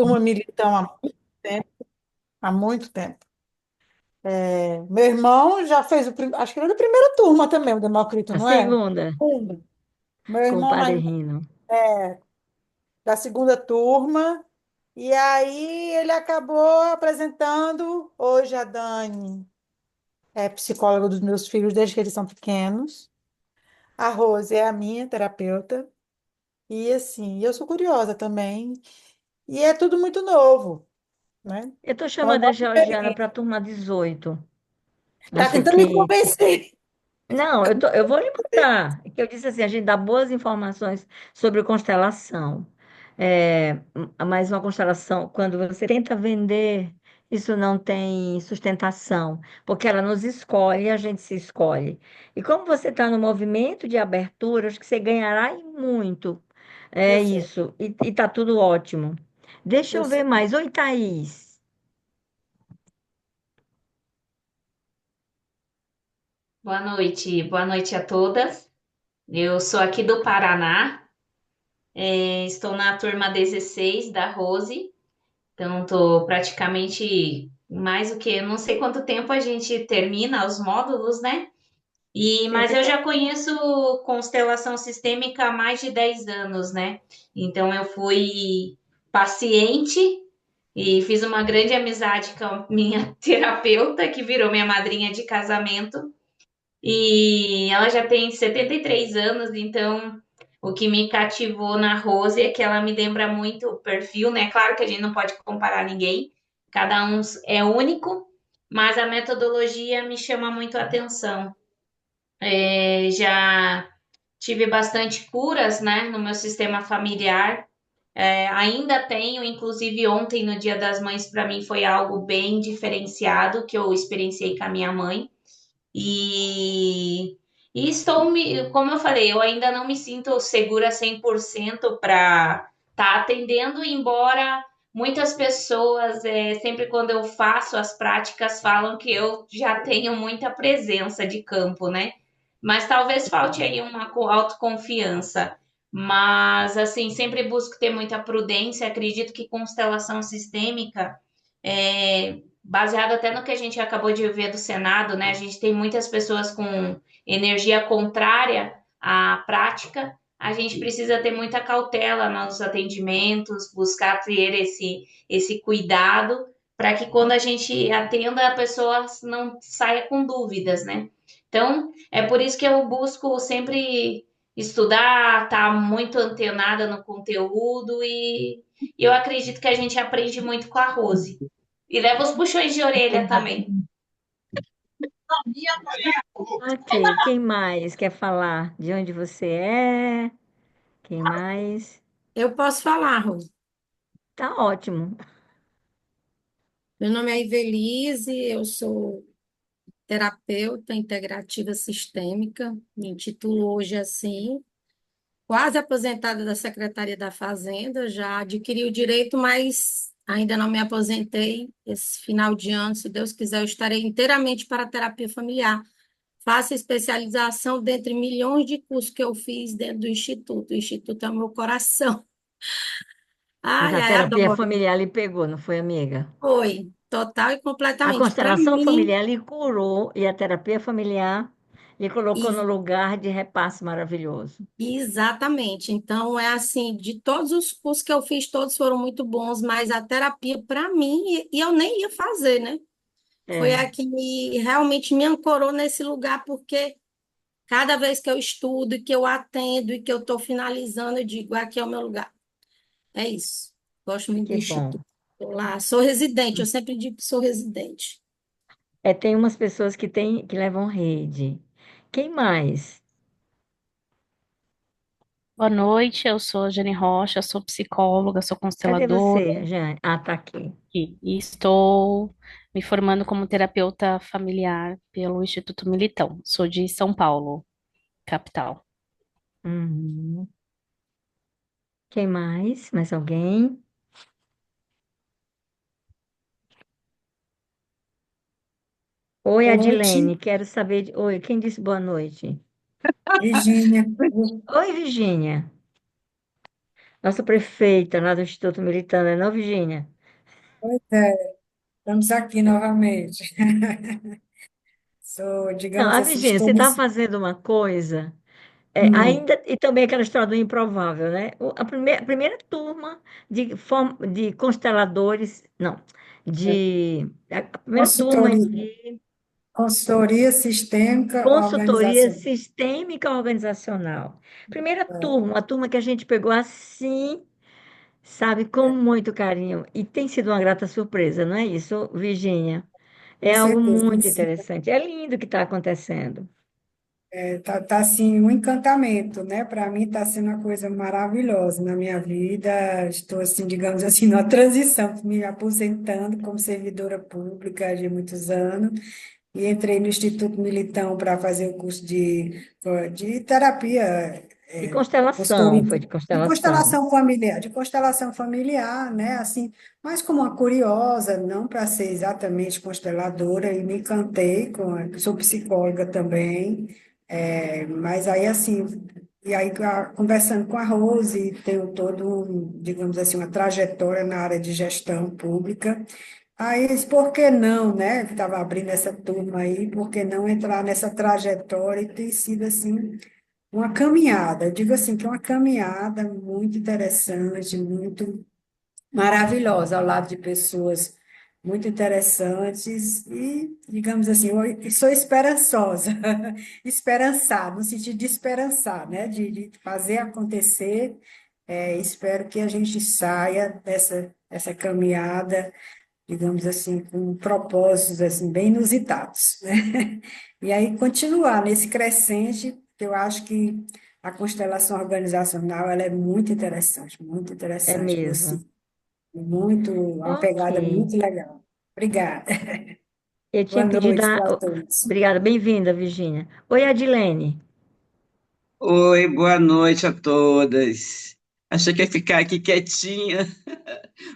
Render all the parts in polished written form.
turma militão há muito tempo, há muito tempo. Meu irmão já fez acho que ele é da primeira turma também, o Demócrito, A não é? segunda, Segunda. Meu com o irmão Padre mais Rino. da segunda turma, e aí ele acabou apresentando hoje a Dani, é psicóloga dos meus filhos desde que eles são pequenos. A Rose é a minha terapeuta. E assim, eu sou curiosa também. E é tudo muito novo, né? Eu estou É uma chamando a nova Georgiana para a experiência. turma 18. Tá Você tentando me que convencer. Não, eu vou lhe botar. É que eu disse assim, a gente dá boas informações sobre constelação. Mas uma constelação, quando você tenta vender, isso não tem sustentação, porque ela nos escolhe e a gente se escolhe. E como você está no movimento de abertura, acho que você ganhará e muito. Eu É sei, isso. E está tudo ótimo. Deixa eu eu ver sei. mais. Oi, Thaís. Boa noite a todas. Eu sou aqui do Paraná, estou na turma 16 da Rose, então estou praticamente mais do que, não sei quanto tempo a gente termina os módulos, né? Mas eu já conheço constelação sistêmica há mais de 10 anos, né? Então eu fui paciente e fiz uma grande amizade com a minha terapeuta, que virou minha madrinha de casamento. E ela já tem 73 anos, então o que me cativou na Rose é que ela me lembra muito o perfil, né? Claro que a gente não pode comparar ninguém, cada um é único, mas a metodologia me chama muito a atenção. Já tive bastante curas, né, no meu sistema familiar. Ainda tenho, inclusive ontem, no Dia das Mães, para mim foi algo bem diferenciado que eu experienciei com a minha mãe. E, como eu falei, eu ainda não me sinto segura 100% para estar atendendo, embora muitas pessoas, sempre quando eu faço as práticas, falam que eu já tenho muita presença de campo, né? Mas talvez falte aí uma autoconfiança. Mas, assim, sempre busco ter muita prudência. Acredito que constelação sistêmica baseado até no que a gente acabou de ver do Senado, né? A gente tem muitas pessoas com energia contrária à prática. A gente precisa ter muita cautela nos atendimentos, buscar ter esse cuidado para que quando a gente atenda, a pessoa não saia com dúvidas, né? Então, é por isso que eu busco sempre estudar, estar muito antenada no conteúdo e eu acredito que a gente aprende muito com a Rose. E leva os puxões de orelha também. Ok, quem mais quer falar de onde você é? Quem mais? Eu posso falar, Rô. Tá ótimo. Meu nome é Ivelise, eu sou terapeuta integrativa sistêmica, me intitulo hoje assim, quase aposentada da Secretaria da Fazenda, já adquiri o direito, mas ainda não me aposentei. Esse final de ano, se Deus quiser, eu estarei inteiramente para a terapia familiar. Faço especialização dentre milhões de cursos que eu fiz dentro do Instituto. O Instituto é o meu coração. Mas Ai, a ai, terapia adoro. familiar lhe pegou, não foi, amiga? Foi, total e A completamente. Para constelação mim, familiar lhe curou e a terapia familiar lhe colocou no ex- lugar de repasse maravilhoso. exatamente. Então, é assim, de todos os cursos que eu fiz, todos foram muito bons, mas a terapia, para mim, e eu nem ia fazer, né? Foi É, a que realmente me ancorou nesse lugar, porque cada vez que eu estudo, e que eu atendo, e que eu estou finalizando, eu digo, aqui é o meu lugar. É isso. Gosto muito do que bom. Instituto. Tô lá, sou residente, eu sempre digo que sou residente. Tem umas pessoas que levam rede. Quem mais? Boa noite, eu sou a Jane Rocha, sou psicóloga, sou Cadê consteladora você, Jane? Ah, tá aqui. e estou me formando como terapeuta familiar pelo Instituto Militão. Sou de São Paulo, capital. Uhum. Quem mais? Mais alguém? Oi, Noite, Adilene, quero saber Oi, quem disse boa noite? Virgínia. Oi, Virgínia. Nossa prefeita lá do Instituto Militano, não, Virgínia? Pois é, estamos aqui novamente. Não, Digamos a assim, Virgínia, você está fazendo uma coisa, hum, ainda, e também aquela história do improvável, né? A primeira turma de consteladores, não, a primeira turma consultoria, de consultoria sistêmica consultoria organizacional. sistêmica organizacional. Primeira turma, uma turma que a gente pegou assim, sabe, com muito carinho. E tem sido uma grata surpresa, não é isso, Virgínia? Com É algo certeza, tem muito sido, interessante. É lindo o que está acontecendo. tá assim, um encantamento, né? Para mim está sendo uma coisa maravilhosa na minha vida. Estou assim, digamos assim, numa transição, me aposentando como servidora pública de muitos anos. E entrei no Instituto Militão para fazer o curso de terapia, De consultoria, constelação, foi de constelação. de constelação familiar, né? Assim, mas como uma curiosa, não para ser exatamente consteladora, e me encantei sou psicóloga também, mas aí assim, e aí conversando com a Rose, tenho todo, digamos assim, uma trajetória na área de gestão pública. Aí, por que não, né? Estava abrindo essa turma aí, por que não entrar nessa trajetória e tem sido assim uma caminhada. Eu digo assim que é uma caminhada muito interessante, muito maravilhosa, ao lado de pessoas muito interessantes e, digamos assim, eu sou esperançosa, esperançar, no sentido de esperançar, né? De fazer acontecer. Espero que a gente saia dessa caminhada, digamos assim, com propósitos assim bem inusitados, né? E aí continuar nesse crescente, que eu acho que a constelação organizacional ela é muito É interessante, mesmo. você, muito, uma Ok. pegada muito legal. Obrigada. Eu Boa tinha pedido noite a... para todos. Obrigada, bem-vinda, Virgínia. Oi, Adilene. Oi, boa noite a todas. Achei que ia ficar aqui quietinha,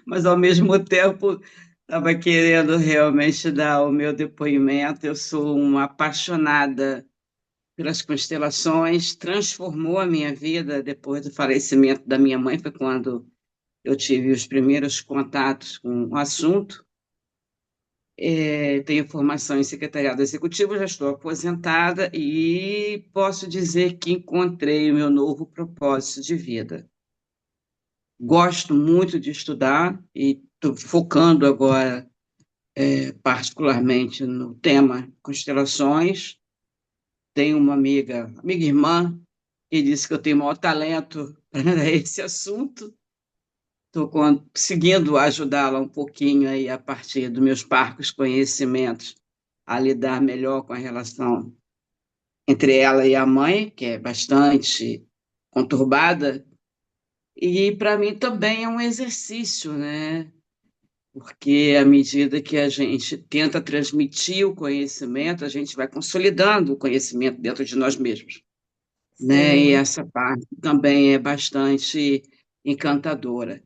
mas ao mesmo tempo estava querendo realmente dar o meu depoimento. Eu sou uma apaixonada pelas constelações, transformou a minha vida depois do falecimento da minha mãe, foi quando eu tive os primeiros contatos com o assunto. Tenho formação em secretariado executivo, já estou aposentada e posso dizer que encontrei o meu novo propósito de vida. Gosto muito de estudar e estou focando agora, particularmente no tema constelações. Tenho uma amiga irmã, que disse que eu tenho maior talento para esse assunto. Estou conseguindo ajudá-la um pouquinho aí a partir dos meus parcos conhecimentos a lidar melhor com a relação entre ela e a mãe, que é bastante conturbada. E para mim também é um exercício, né? Porque à medida que a gente tenta transmitir o conhecimento, a gente vai consolidando o conhecimento dentro de nós mesmos, né? E Sim, essa parte também é bastante encantadora.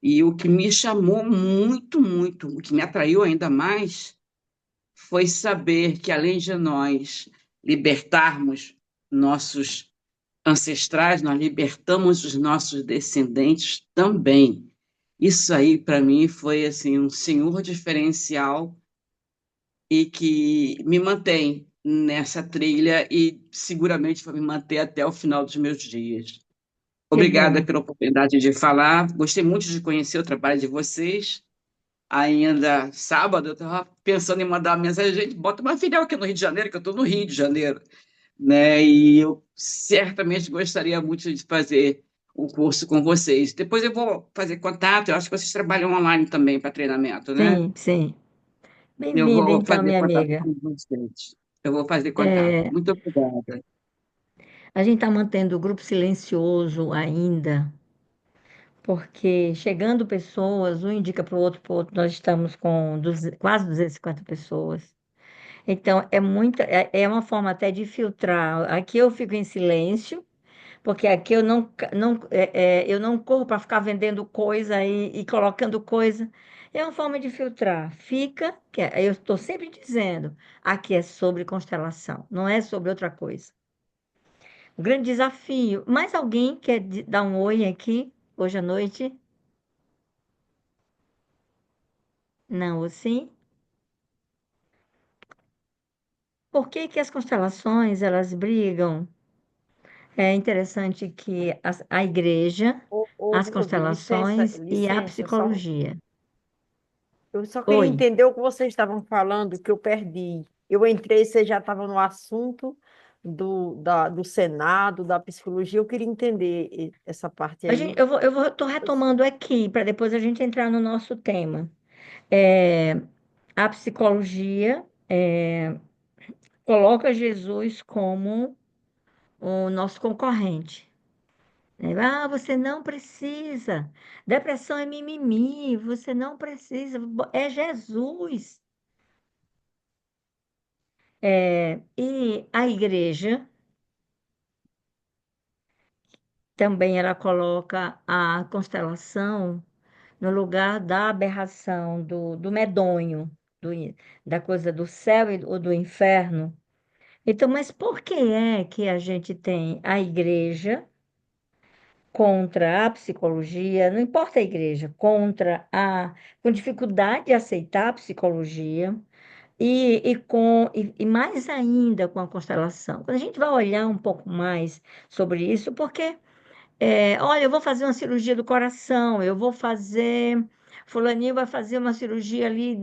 E o que me chamou muito, muito, o que me atraiu ainda mais, foi saber que além de nós libertarmos nossos ancestrais, nós libertamos os nossos descendentes também. Isso aí, para mim, foi assim um senhor diferencial e que me mantém nessa trilha e seguramente vai me manter até o final dos meus dias. que Obrigada bom. pela oportunidade de falar. Gostei muito de conhecer o trabalho de vocês. Ainda sábado, eu estava pensando em mandar uma mensagem, gente, bota uma filial aqui no Rio de Janeiro, que eu estou no Rio de Janeiro, né? E eu certamente gostaria muito de fazer um curso com vocês. Depois eu vou fazer contato, eu acho que vocês trabalham online também para treinamento, né? Sim, sim. Eu Bem-vinda, vou então, fazer minha contato amiga. com vocês. Eu vou fazer contato. É, Muito obrigada. a gente está mantendo o grupo silencioso ainda, porque chegando pessoas, um indica para o outro, nós estamos com quase 250 pessoas. Então, é uma forma até de filtrar. Aqui eu fico em silêncio, porque aqui eu não corro para ficar vendendo coisa e colocando coisa. É uma forma de filtrar. Eu estou sempre dizendo, aqui é sobre constelação, não é sobre outra coisa. O grande desafio. Mais alguém quer dar um oi aqui? hoje à noite? Não, ou sim? Por que que as constelações, elas brigam? É interessante que a igreja, as Nilve, licença, constelações e a licença, só. psicologia. Eu só queria Oi. entender o que vocês estavam falando, que eu perdi. Eu entrei, você já estava no assunto do Senado, da psicologia. Eu queria entender essa parte aí. Tô retomando aqui, para depois a gente entrar no nosso tema. É, a psicologia coloca Jesus como o nosso concorrente. Né? Ah, você não precisa. Depressão é mimimi, você não precisa. É Jesus. E a igreja também ela coloca a constelação no lugar da aberração, do medonho, do, da coisa do céu ou do inferno. Então, mas por que é que a gente tem a igreja contra a psicologia, não importa a igreja, com dificuldade de aceitar a psicologia e mais ainda com a constelação? Quando a gente vai olhar um pouco mais sobre isso, porque olha, eu vou fazer uma cirurgia do coração, eu vou fazer. Fulaninho vai fazer uma cirurgia ali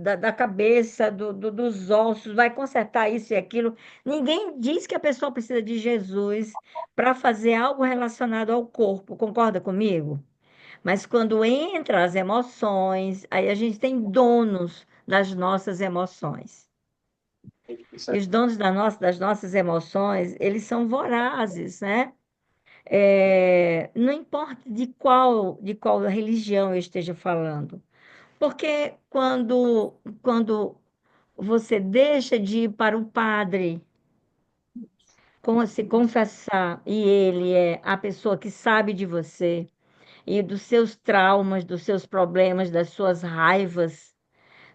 da cabeça, dos ossos, vai consertar isso e aquilo. Ninguém diz que a pessoa precisa de Jesus para fazer algo relacionado ao corpo, concorda comigo? Mas quando entra as emoções, aí a gente tem donos das nossas emoções. E os donos das nossas emoções, eles são vorazes, né? Não importa de qual religião eu esteja falando, porque quando você deixa de ir para o padre, se confessar, e ele é a pessoa que sabe de você e dos seus traumas, dos seus problemas, das suas raivas,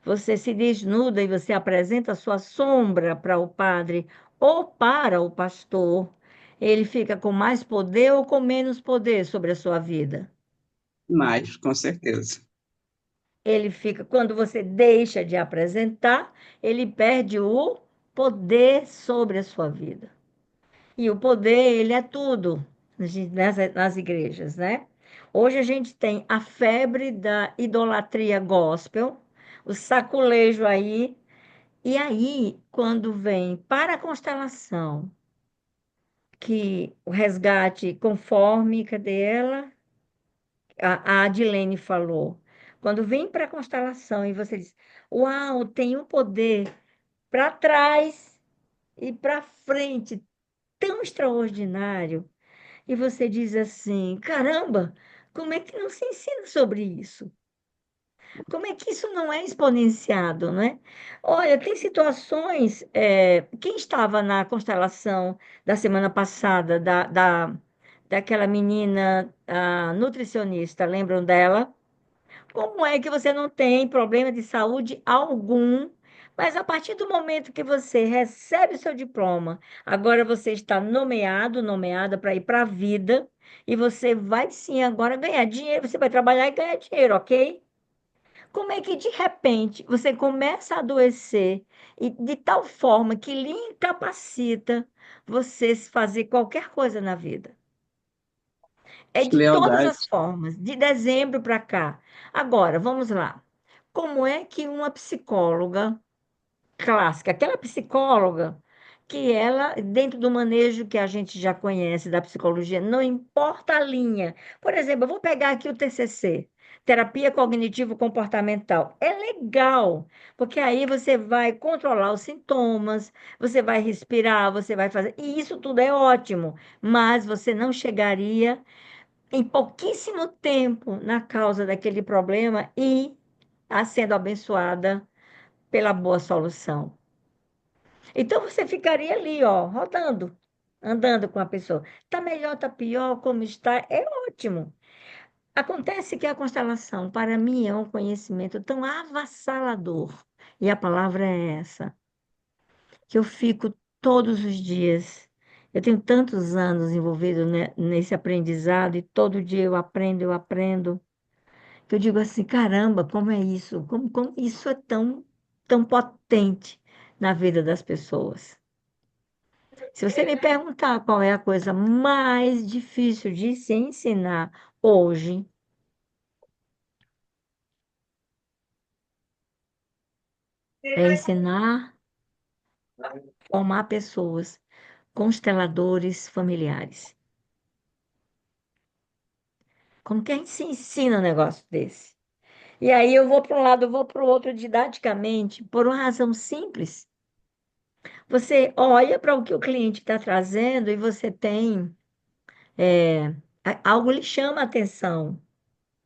você se desnuda e você apresenta a sua sombra para o padre ou para o pastor, ele fica com mais poder ou com menos poder sobre a sua vida? Mas, com certeza. Ele fica, quando você deixa de apresentar, ele perde o poder sobre a sua vida. E o poder, ele é tudo nas igrejas, né? Hoje a gente tem a febre da idolatria gospel, o saculejo aí. E aí, quando vem para a constelação, que o resgate conforme, cadê ela? A Adilene falou. Quando vem para a constelação e você diz, uau, tem um poder para trás e para frente tão extraordinário. E você diz assim, caramba, como é que não se ensina sobre isso? Como é que isso não é exponenciado, né? Olha, tem situações. Quem estava na constelação da semana passada, daquela menina nutricionista, lembram dela? Como é que você não tem problema de saúde algum, mas a partir do momento que você recebe o seu diploma, agora você está nomeada para ir para a vida, e você vai sim agora ganhar dinheiro, você vai trabalhar e ganhar dinheiro, ok? Como é que de repente você começa a adoecer e de tal forma que lhe incapacita você fazer qualquer coisa na vida? É de todas Lealdade. as formas, de dezembro para cá. Agora, vamos lá. Como é que uma psicóloga clássica, aquela psicóloga que ela, dentro do manejo que a gente já conhece da psicologia, não importa a linha. Por exemplo, eu vou pegar aqui o TCC, terapia cognitivo-comportamental. É legal, porque aí você vai controlar os sintomas, você vai respirar, você vai fazer, e isso tudo é ótimo, mas você não chegaria em pouquíssimo tempo na causa daquele problema e sendo abençoada pela boa solução. Então você ficaria ali, ó, rodando, andando com a pessoa. Tá melhor, tá pior, como está? É ótimo. Acontece que a constelação, para mim, é um conhecimento tão avassalador, e a palavra é essa, que eu fico todos os dias Eu tenho tantos anos envolvido nesse aprendizado e todo dia eu aprendo, que eu digo assim, caramba, como é isso? Como isso é tão potente na vida das pessoas? Se você me perguntar qual é a coisa mais difícil de se ensinar hoje, é ensinar, formar pessoas, consteladores familiares. Como que a gente se ensina um negócio desse? E aí eu vou para um lado, eu vou para o outro didaticamente, por uma razão simples. Você olha para o que o cliente está trazendo e você tem algo lhe chama a atenção,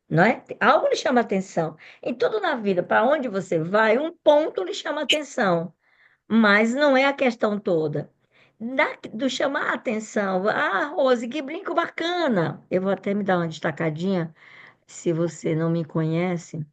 não é? Algo lhe chama a atenção. Em tudo na vida, para onde você vai, um ponto lhe chama a atenção, mas não é a questão toda. Do chamar a atenção, ah, Rose, que brinco bacana. Eu vou até me dar uma destacadinha, se você não me conhece.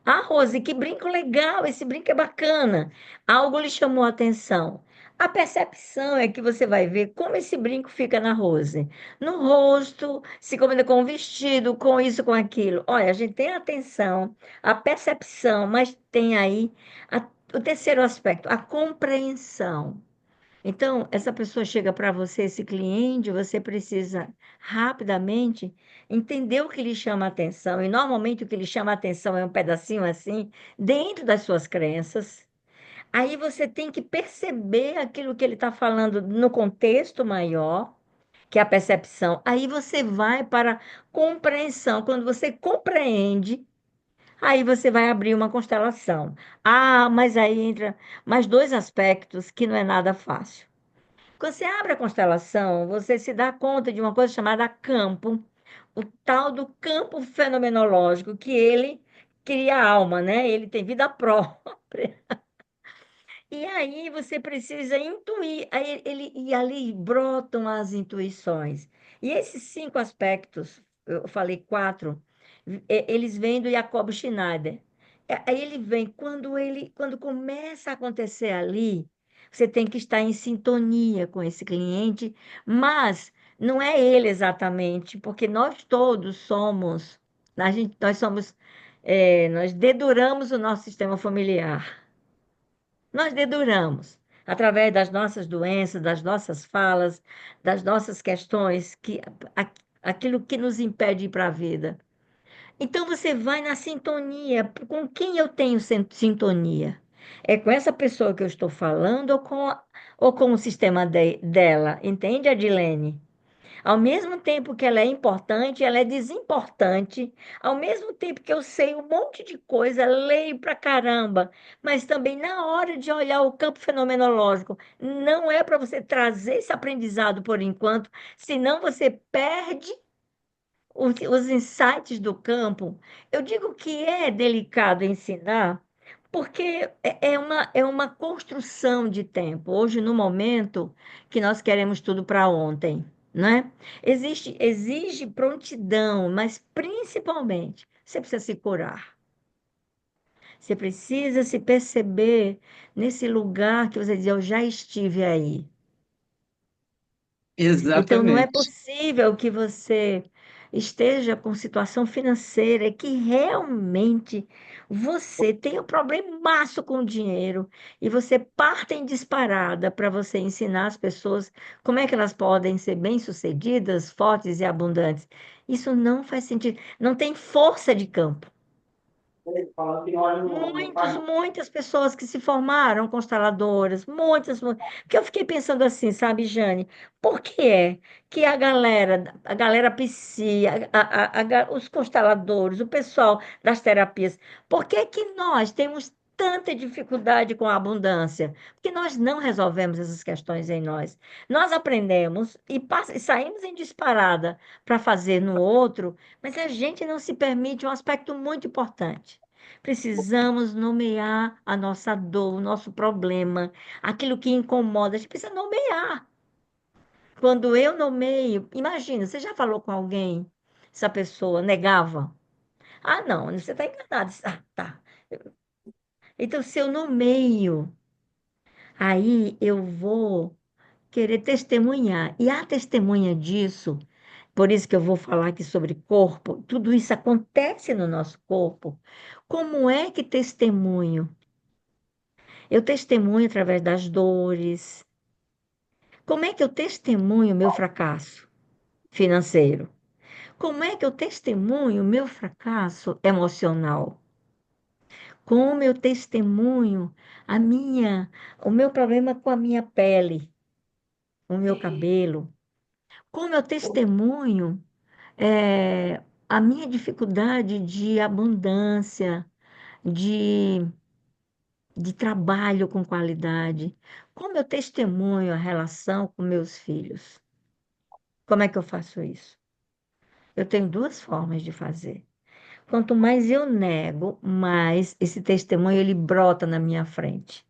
Ah, Rose, que brinco legal, esse brinco é bacana. Algo lhe chamou a atenção. A percepção é que você vai ver como esse brinco fica na Rose. No rosto, se combina com o vestido, com isso, com aquilo. Olha, a gente tem a atenção, a percepção, mas tem aí o terceiro aspecto, a compreensão. Então, essa pessoa chega para você, esse cliente, você precisa rapidamente entender o que lhe chama a atenção. E normalmente o que lhe chama a atenção é um pedacinho assim, dentro das suas crenças. Aí você tem que perceber aquilo que ele está falando no contexto maior, que é a percepção. Aí você vai para a compreensão. Quando você compreende, aí você vai abrir uma constelação. Ah, mas aí entra mais dois aspectos que não é nada fácil. Quando você abre a constelação, você se dá conta de uma coisa chamada campo, o tal do campo fenomenológico, que ele cria alma, né? Ele tem vida própria. E aí você precisa intuir, e ali brotam as intuições. E esses cinco aspectos, eu falei quatro, eles vêm do Jacob Schneider. Aí ele vem, quando começa a acontecer ali, você tem que estar em sintonia com esse cliente, mas não é ele exatamente, porque nós todos somos, nós somos, nós deduramos o nosso sistema familiar. Nós deduramos através das nossas doenças, das nossas falas, das nossas questões, a- aquilo que nos impede de ir para a vida. Então você vai na sintonia. Com quem eu tenho sintonia? É com essa pessoa que eu estou falando ou com o sistema dela? Entende, Adilene? Ao mesmo tempo que ela é importante, ela é desimportante. Ao mesmo tempo que eu sei um monte de coisa, leio pra caramba, mas também na hora de olhar o campo fenomenológico, não é para você trazer esse aprendizado por enquanto, senão você perde os insights do campo. Eu digo que é delicado ensinar, porque é uma construção de tempo. Hoje, no momento que nós queremos tudo para ontem, né? Exige prontidão, mas principalmente você precisa se curar. Você precisa se perceber nesse lugar que você diz, eu já estive aí. Então, não é Exatamente. possível que você esteja com situação financeira que realmente você tem um problemaço com o dinheiro e você parte em disparada para você ensinar as pessoas como é que elas podem ser bem-sucedidas, fortes e abundantes. Isso não faz sentido. Não tem força de campo. Muitas pessoas que se formaram consteladoras, porque eu fiquei pensando assim, sabe, Jane, por que é que a galera psi, os consteladores, o pessoal das terapias, por que que nós temos tanta dificuldade com a abundância? Porque nós não resolvemos essas questões em nós. Nós aprendemos e saímos em disparada para fazer no outro, mas a gente não se permite um aspecto muito importante. Precisamos nomear a nossa dor, o nosso problema, aquilo que incomoda. A gente precisa nomear. Quando eu nomeio, imagina, você já falou com alguém, essa pessoa negava? Ah, não, você está enganado. Ah, tá. Então, se eu nomeio Aí eu vou querer testemunhar. E a testemunha disso, por isso que eu vou falar aqui sobre corpo, tudo isso acontece no nosso corpo. Como é que testemunho? Eu testemunho através das dores. Como é que eu testemunho o meu fracasso financeiro? Como é que eu testemunho o meu fracasso emocional? Como eu testemunho o meu problema com a minha pele, o meu cabelo? Como eu testemunho a minha dificuldade de abundância, de, de trabalho com qualidade? Como eu testemunho a relação com meus filhos? Como é que eu faço isso? Eu tenho duas formas de fazer. Quanto mais eu nego, mais esse testemunho ele brota na minha frente.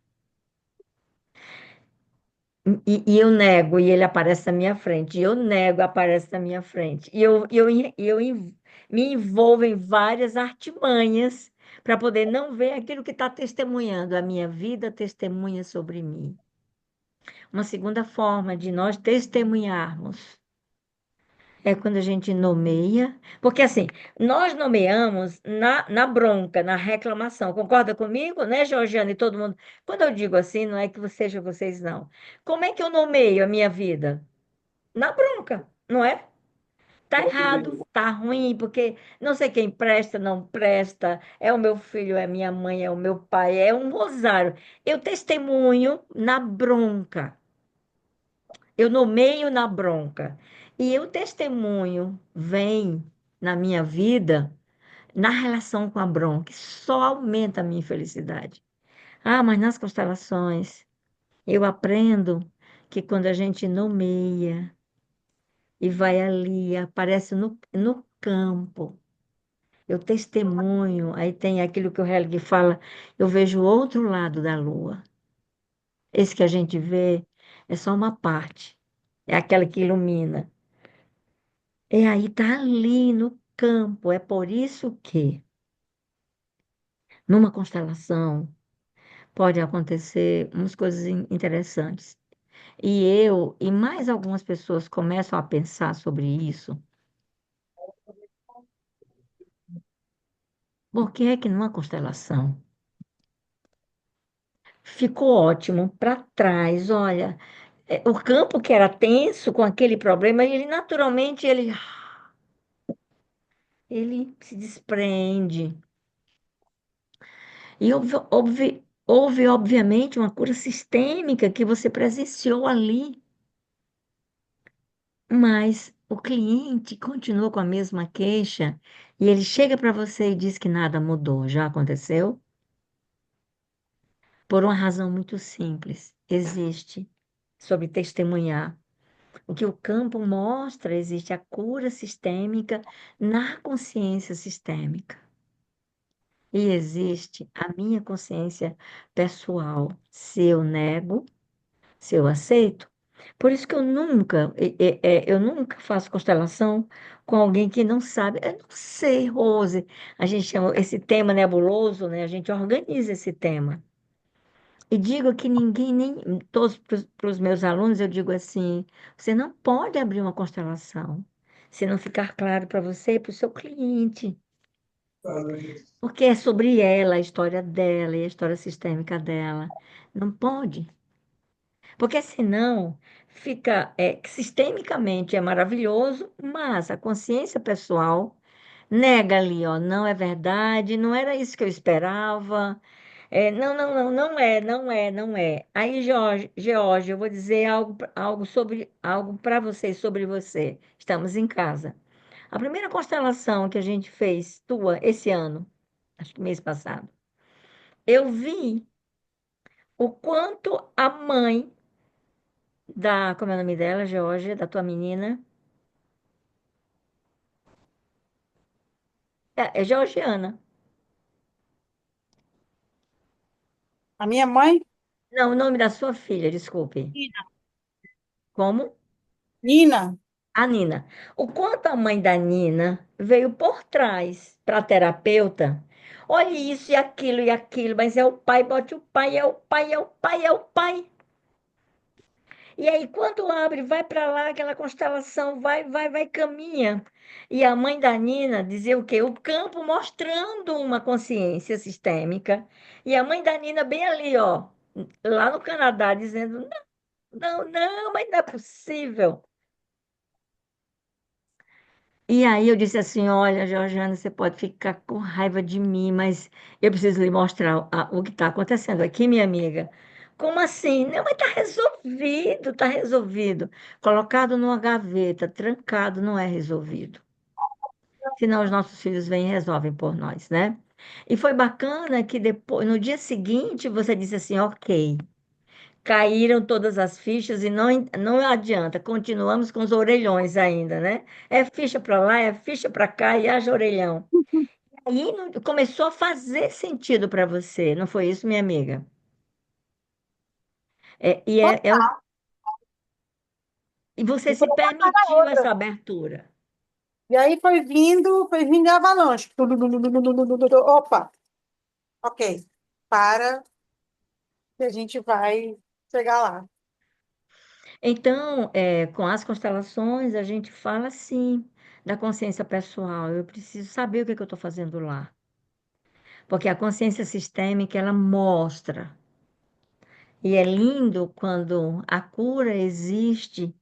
E eu nego e ele aparece na minha frente. E eu nego, aparece na minha frente. Me envolvo em várias artimanhas para poder não ver aquilo que está testemunhando. A minha vida testemunha sobre mim. Uma segunda forma de nós testemunharmos é quando a gente nomeia, porque assim, nós nomeamos na bronca, na reclamação. Concorda comigo, né, Georgiana e todo mundo? Quando eu digo assim, não é que seja vocês, não. Como é que eu nomeio a minha vida? Na bronca, não é? Tá errado, tá ruim, porque não sei quem presta, não presta, é o meu filho, é minha mãe, é o meu pai, é um rosário. Eu testemunho na bronca. Eu nomeio na bronca. E o testemunho vem na minha vida na relação com a bronca. Só aumenta a minha infelicidade. Ah, mas nas constelações eu aprendo que quando a gente nomeia e vai ali, aparece no campo, eu testemunho, aí tem aquilo que o Helg fala, eu vejo o outro lado da lua. Esse que a gente vê é só uma parte, é aquela que ilumina. É aí, tá ali no campo. É por isso que, numa constelação, pode acontecer umas coisas interessantes. E eu e mais algumas pessoas começam a pensar sobre isso. Por que é que numa constelação ficou ótimo para trás? Olha, o campo que era tenso com aquele problema, ele naturalmente ele se desprende. E houve, obviamente, uma cura sistêmica que você presenciou ali, mas o cliente continua com a mesma queixa e ele chega para você e diz que nada mudou. Já aconteceu? Por uma razão muito simples. Existe, sobre testemunhar. O que o campo mostra, existe a cura sistêmica na consciência sistêmica. E existe a minha consciência pessoal. Se eu nego, se eu aceito. Por isso que eu nunca faço constelação com alguém que não sabe. Eu não sei, Rose. A gente chama esse tema nebuloso, né? A gente organiza esse tema. E digo que ninguém, nem todos para os meus alunos, eu digo assim: você não pode abrir uma constelação se não ficar claro para você e para o seu cliente. Porque é sobre ela, a história dela e a história sistêmica dela. Não pode. Porque senão fica, que sistemicamente é maravilhoso, mas a consciência pessoal nega ali, ó, não é verdade, não era isso que eu esperava. Não, não, não, não é, não é, não é. Aí, George, eu vou dizer algo para você, sobre você. Estamos em casa. A primeira constelação que a gente fez, tua, esse ano, acho que mês passado, eu vi o quanto a mãe como é o nome dela, Georgia, da tua menina. É georgiana. A minha mãe, Não, o nome da sua filha, desculpe. Como? Nina, A Nina. O quanto a mãe da Nina veio por trás para a terapeuta. Olha isso e aquilo, mas é o pai, bote o pai, é o pai, é o pai, é o pai. E aí, quando abre, vai para lá, aquela constelação vai, caminha. E a mãe da Nina dizia o quê? O campo mostrando uma consciência sistêmica. E a mãe da Nina bem ali, ó, lá no Canadá, dizendo: não, não, mas não é possível. E aí eu disse assim: olha, Georgiana, você pode ficar com raiva de mim, mas eu preciso lhe mostrar o que está acontecendo aqui, minha amiga. Como assim? Não, mas está resolvido, está resolvido. Colocado numa gaveta, trancado, não é resolvido. Senão os nossos filhos vêm e resolvem por nós, né? E foi bacana que depois, no dia seguinte, você disse assim: ok, caíram todas as fichas e não adianta, continuamos com os orelhões ainda, né? É ficha para lá, é ficha para cá e haja orelhão. Aí começou a fazer sentido para você, não foi isso, minha amiga? E você E foi se uma atrás da permitiu essa outra. abertura. E aí foi vindo a avalanche. Opa, ok. Para que a gente vai chegar lá. Então, com as constelações, a gente fala sim da consciência pessoal. Eu preciso saber o que eu estou fazendo lá. Porque a consciência sistêmica, ela mostra. E é lindo quando a cura existe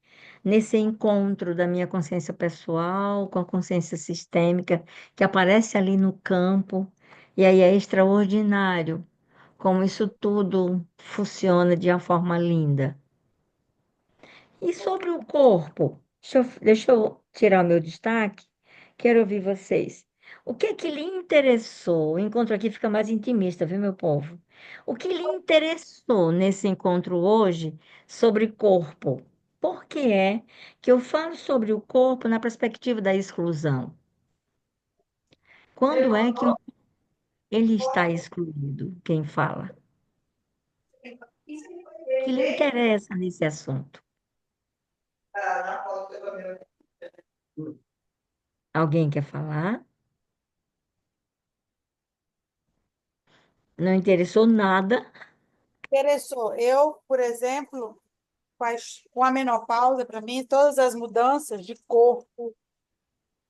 nesse encontro da minha consciência pessoal com a consciência sistêmica, que aparece ali no campo. E aí é extraordinário como isso tudo funciona de uma forma linda. E sobre o corpo? Deixa eu tirar o meu destaque. Quero ouvir vocês. O que é que lhe interessou? O encontro aqui fica mais intimista, viu, meu povo? O que lhe interessou nesse encontro hoje sobre corpo? Por que é que eu falo sobre o corpo na perspectiva da exclusão? Quando é que ele está excluído? Quem fala? O que lhe interessa nesse assunto? Alguém quer falar? Não interessou nada? Interessou. Eu, por exemplo, com a menopausa, para mim, todas as mudanças de corpo,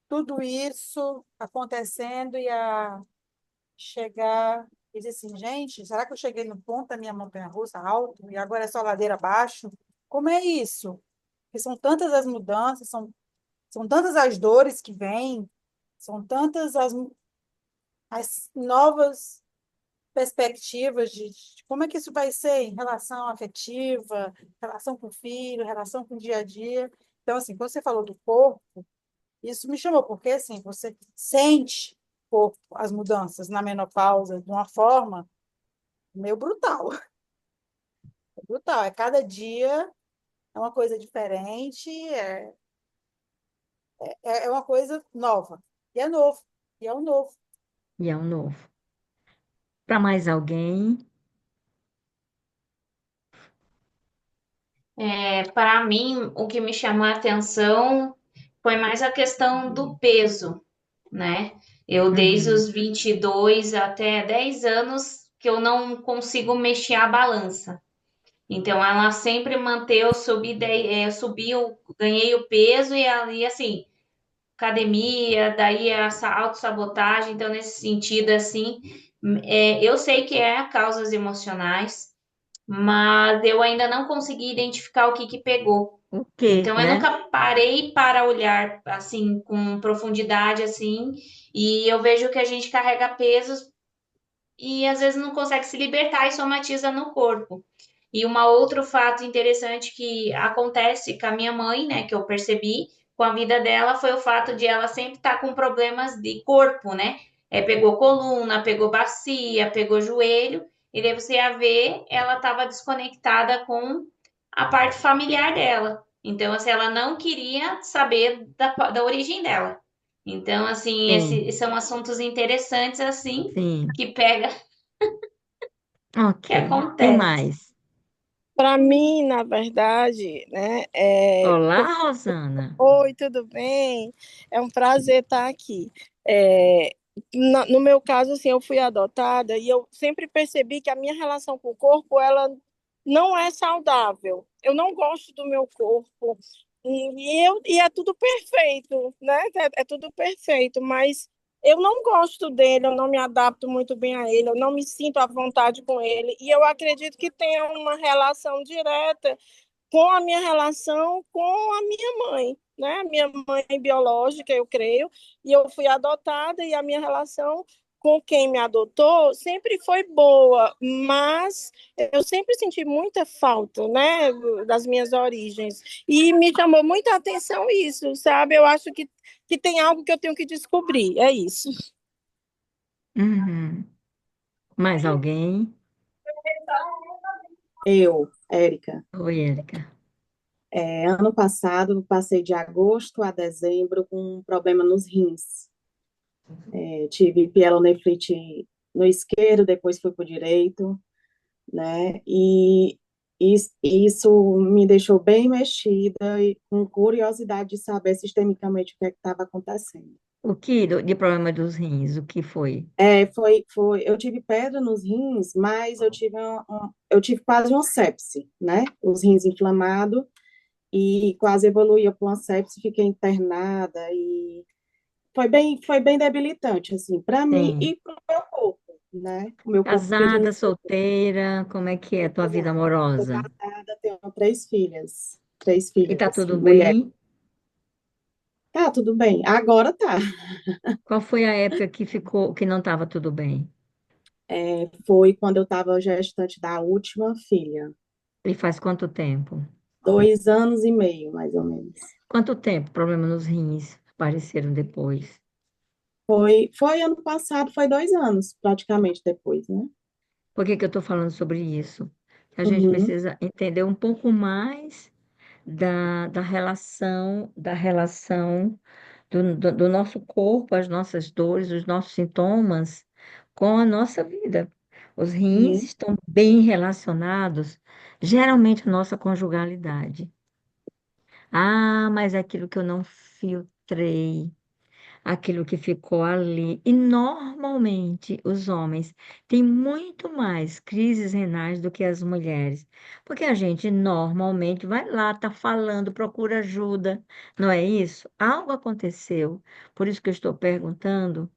tudo isso acontecendo e a chegar e dizer assim, gente, será que eu cheguei no ponto da minha montanha-russa alto e agora é só ladeira abaixo? Como é isso? Porque são tantas as mudanças, são tantas as dores que vêm, são tantas as novas perspectivas de como é que isso vai ser em relação afetiva, relação com o filho, relação com o dia a dia. Então, assim, quando você falou do corpo, isso me chamou, porque assim, você sente o corpo, as mudanças na menopausa de uma forma meio brutal. É brutal. É cada dia é uma coisa diferente, é uma coisa nova. E é novo. E é um novo. E é um novo. Para mais alguém? Para mim, o que me chamou a atenção foi mais a questão do peso, né? Eu, desde Uhum. os 22 até 10 anos, que eu não consigo mexer a balança. Então, ela sempre manteve, eu subi, eu subi, ganhei o peso e ali, assim, academia, daí essa autossabotagem. Então, nesse sentido, assim, eu sei que é causas emocionais, mas eu ainda não consegui identificar o que que pegou. O quê, Então eu né? nunca parei para olhar assim com profundidade assim, e eu vejo que a gente carrega pesos e às vezes não consegue se libertar e somatiza no corpo. E um outro fato interessante que acontece com a minha mãe, né, que eu percebi com a vida dela, foi o fato de ela sempre estar com problemas de corpo, né? Pegou coluna, pegou bacia, pegou joelho, e daí você ia ver, ela estava desconectada com a parte familiar dela. Então, assim, ela não queria saber da origem dela. Então, assim, Sim, esses são assuntos interessantes, assim, sim. que pega, que Ok. Quem acontece. mais? Para mim, na verdade, né, Olá, Rosana. oi, tudo bem? É um prazer estar aqui. É, no meu caso, assim, eu fui adotada e eu sempre percebi que a minha relação com o corpo, ela não é saudável. Eu não gosto do meu corpo. E é tudo perfeito, né? É tudo perfeito, mas eu não gosto dele, eu não me adapto muito bem a ele, eu não me sinto à vontade com ele. E eu acredito que tenha uma relação direta com a minha relação com a minha mãe, né? Minha mãe biológica, eu creio, e eu fui adotada e a minha relação com quem me adotou sempre foi boa, mas eu sempre senti muita falta, né, das minhas origens. E me chamou muita atenção isso, sabe? Eu acho que tem algo que eu tenho que descobrir, é isso. Uhum. Mais alguém? Érica, Oi, Érica. ano passado passei de agosto a dezembro com um problema nos rins. Tive pielonefrite no esquerdo, depois fui para o direito, né? Isso me deixou bem mexida e com curiosidade de saber sistemicamente o que é que estava acontecendo. O que de problema dos rins? O que foi? Eu tive pedra nos rins, mas eu tive quase uma sepse, né? Os rins inflamados e quase evoluía para uma sepse, fiquei internada e foi bem debilitante, assim, para mim Sim. e para o meu corpo, né? O meu corpo pedindo Casada, solteira, como é que é a tua vida casada. Sou amorosa? casada, tenho três E tá filhas, tudo mulher. bem? Tá, tudo bem, agora tá. Qual foi a época que ficou, que não estava tudo bem? Foi quando eu estava gestante da última filha, E faz quanto tempo? 2 anos e meio, mais ou menos. Quanto tempo problema nos rins apareceram depois? Foi ano passado, foi 2 anos, praticamente depois, né? Por que que eu estou falando sobre isso? A gente Uhum, precisa entender um pouco mais da relação do nosso corpo, as nossas dores, os nossos sintomas com a nossa vida. Os rins uhum, estão bem relacionados, geralmente, à nossa conjugalidade. Ah, mas é aquilo que eu não filtrei, aquilo que ficou ali. E normalmente os homens têm muito mais crises renais do que as mulheres, porque a gente normalmente vai lá, tá falando, procura ajuda, não é isso? Algo aconteceu, por isso que eu estou perguntando.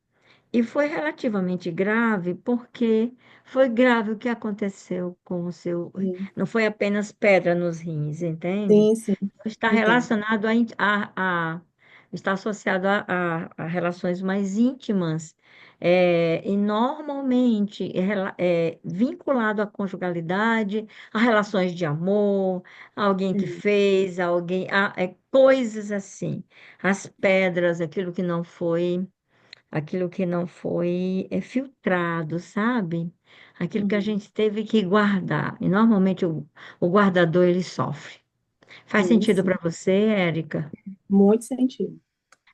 E foi relativamente grave, porque foi grave o que aconteceu com o seu. sim, Não foi apenas pedra nos rins, entende? sim, sim, Está entendo. relacionado está associado a relações mais íntimas, e normalmente é vinculado à conjugalidade, a relações de amor, alguém que Sim, fez, alguém, coisas assim. As pedras, aquilo que não foi filtrado, sabe? Aquilo que a uhum, gente teve que guardar. E normalmente o guardador ele sofre. Faz sim, sentido sim, para você, Érica? muito sentido.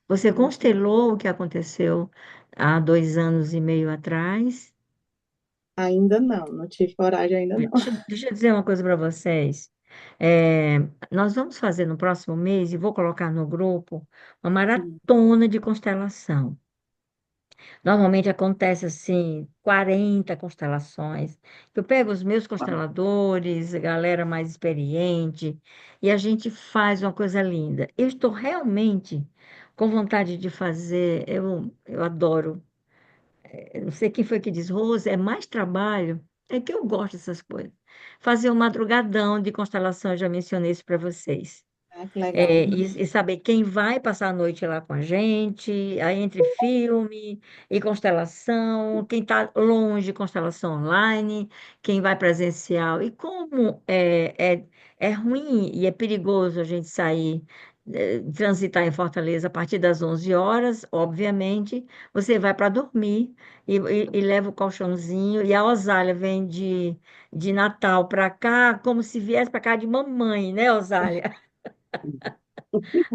Você constelou o que aconteceu há 2 anos e meio atrás? Ainda não, não tive coragem ainda não. Deixa eu dizer uma coisa para vocês. É, nós vamos fazer no próximo mês, e vou colocar no grupo, uma Sim, maratona de constelação. Normalmente acontece assim, 40 constelações. Eu pego os meus consteladores, a galera mais experiente, e a gente faz uma coisa linda. Eu estou realmente com vontade de fazer, eu adoro. Eu não sei quem foi que disse, Rose, é mais trabalho. É que eu gosto dessas coisas. Fazer um madrugadão de constelação, eu já mencionei isso para vocês. ah, que legal. E saber quem vai passar a noite lá com a gente, aí entre filme e constelação, quem está longe, constelação online, quem vai presencial. E como é ruim e é perigoso a gente sair, transitar em Fortaleza a partir das 11 horas, obviamente, você vai para dormir e leva o colchãozinho, e a Osália vem de Natal para cá, como se viesse para cá de mamãe, né, Osália?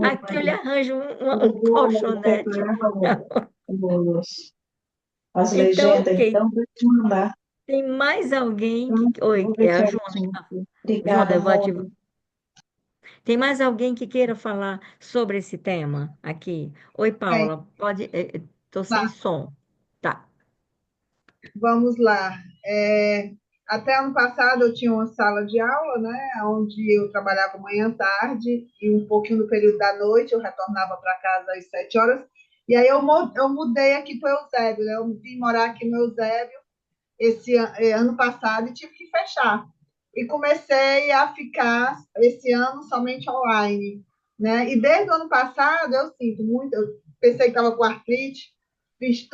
Aqui eu lhe arranjo um colchonete. As Então, legendas, ok. então, vou te mandar. Tem mais alguém que. Então, Oi, vou ver é se a a Joana que gente. tá. Joana, Obrigada, eu vou ativar. Rony. Tem mais alguém que queira falar sobre esse tema aqui? Oi, É, Paula, pode. Estou sem tá, som. Tá. vamos lá. Até ano passado eu tinha uma sala de aula, né, onde eu trabalhava manhã, tarde e um pouquinho no período da noite, eu retornava para casa às 7 horas. E aí eu mudei aqui para o Eusébio, né, eu vim morar aqui no Eusébio ano passado e tive que fechar. E comecei a ficar esse ano somente online, né? E desde o ano passado eu sinto muito, eu pensei que estava com artrite, fiz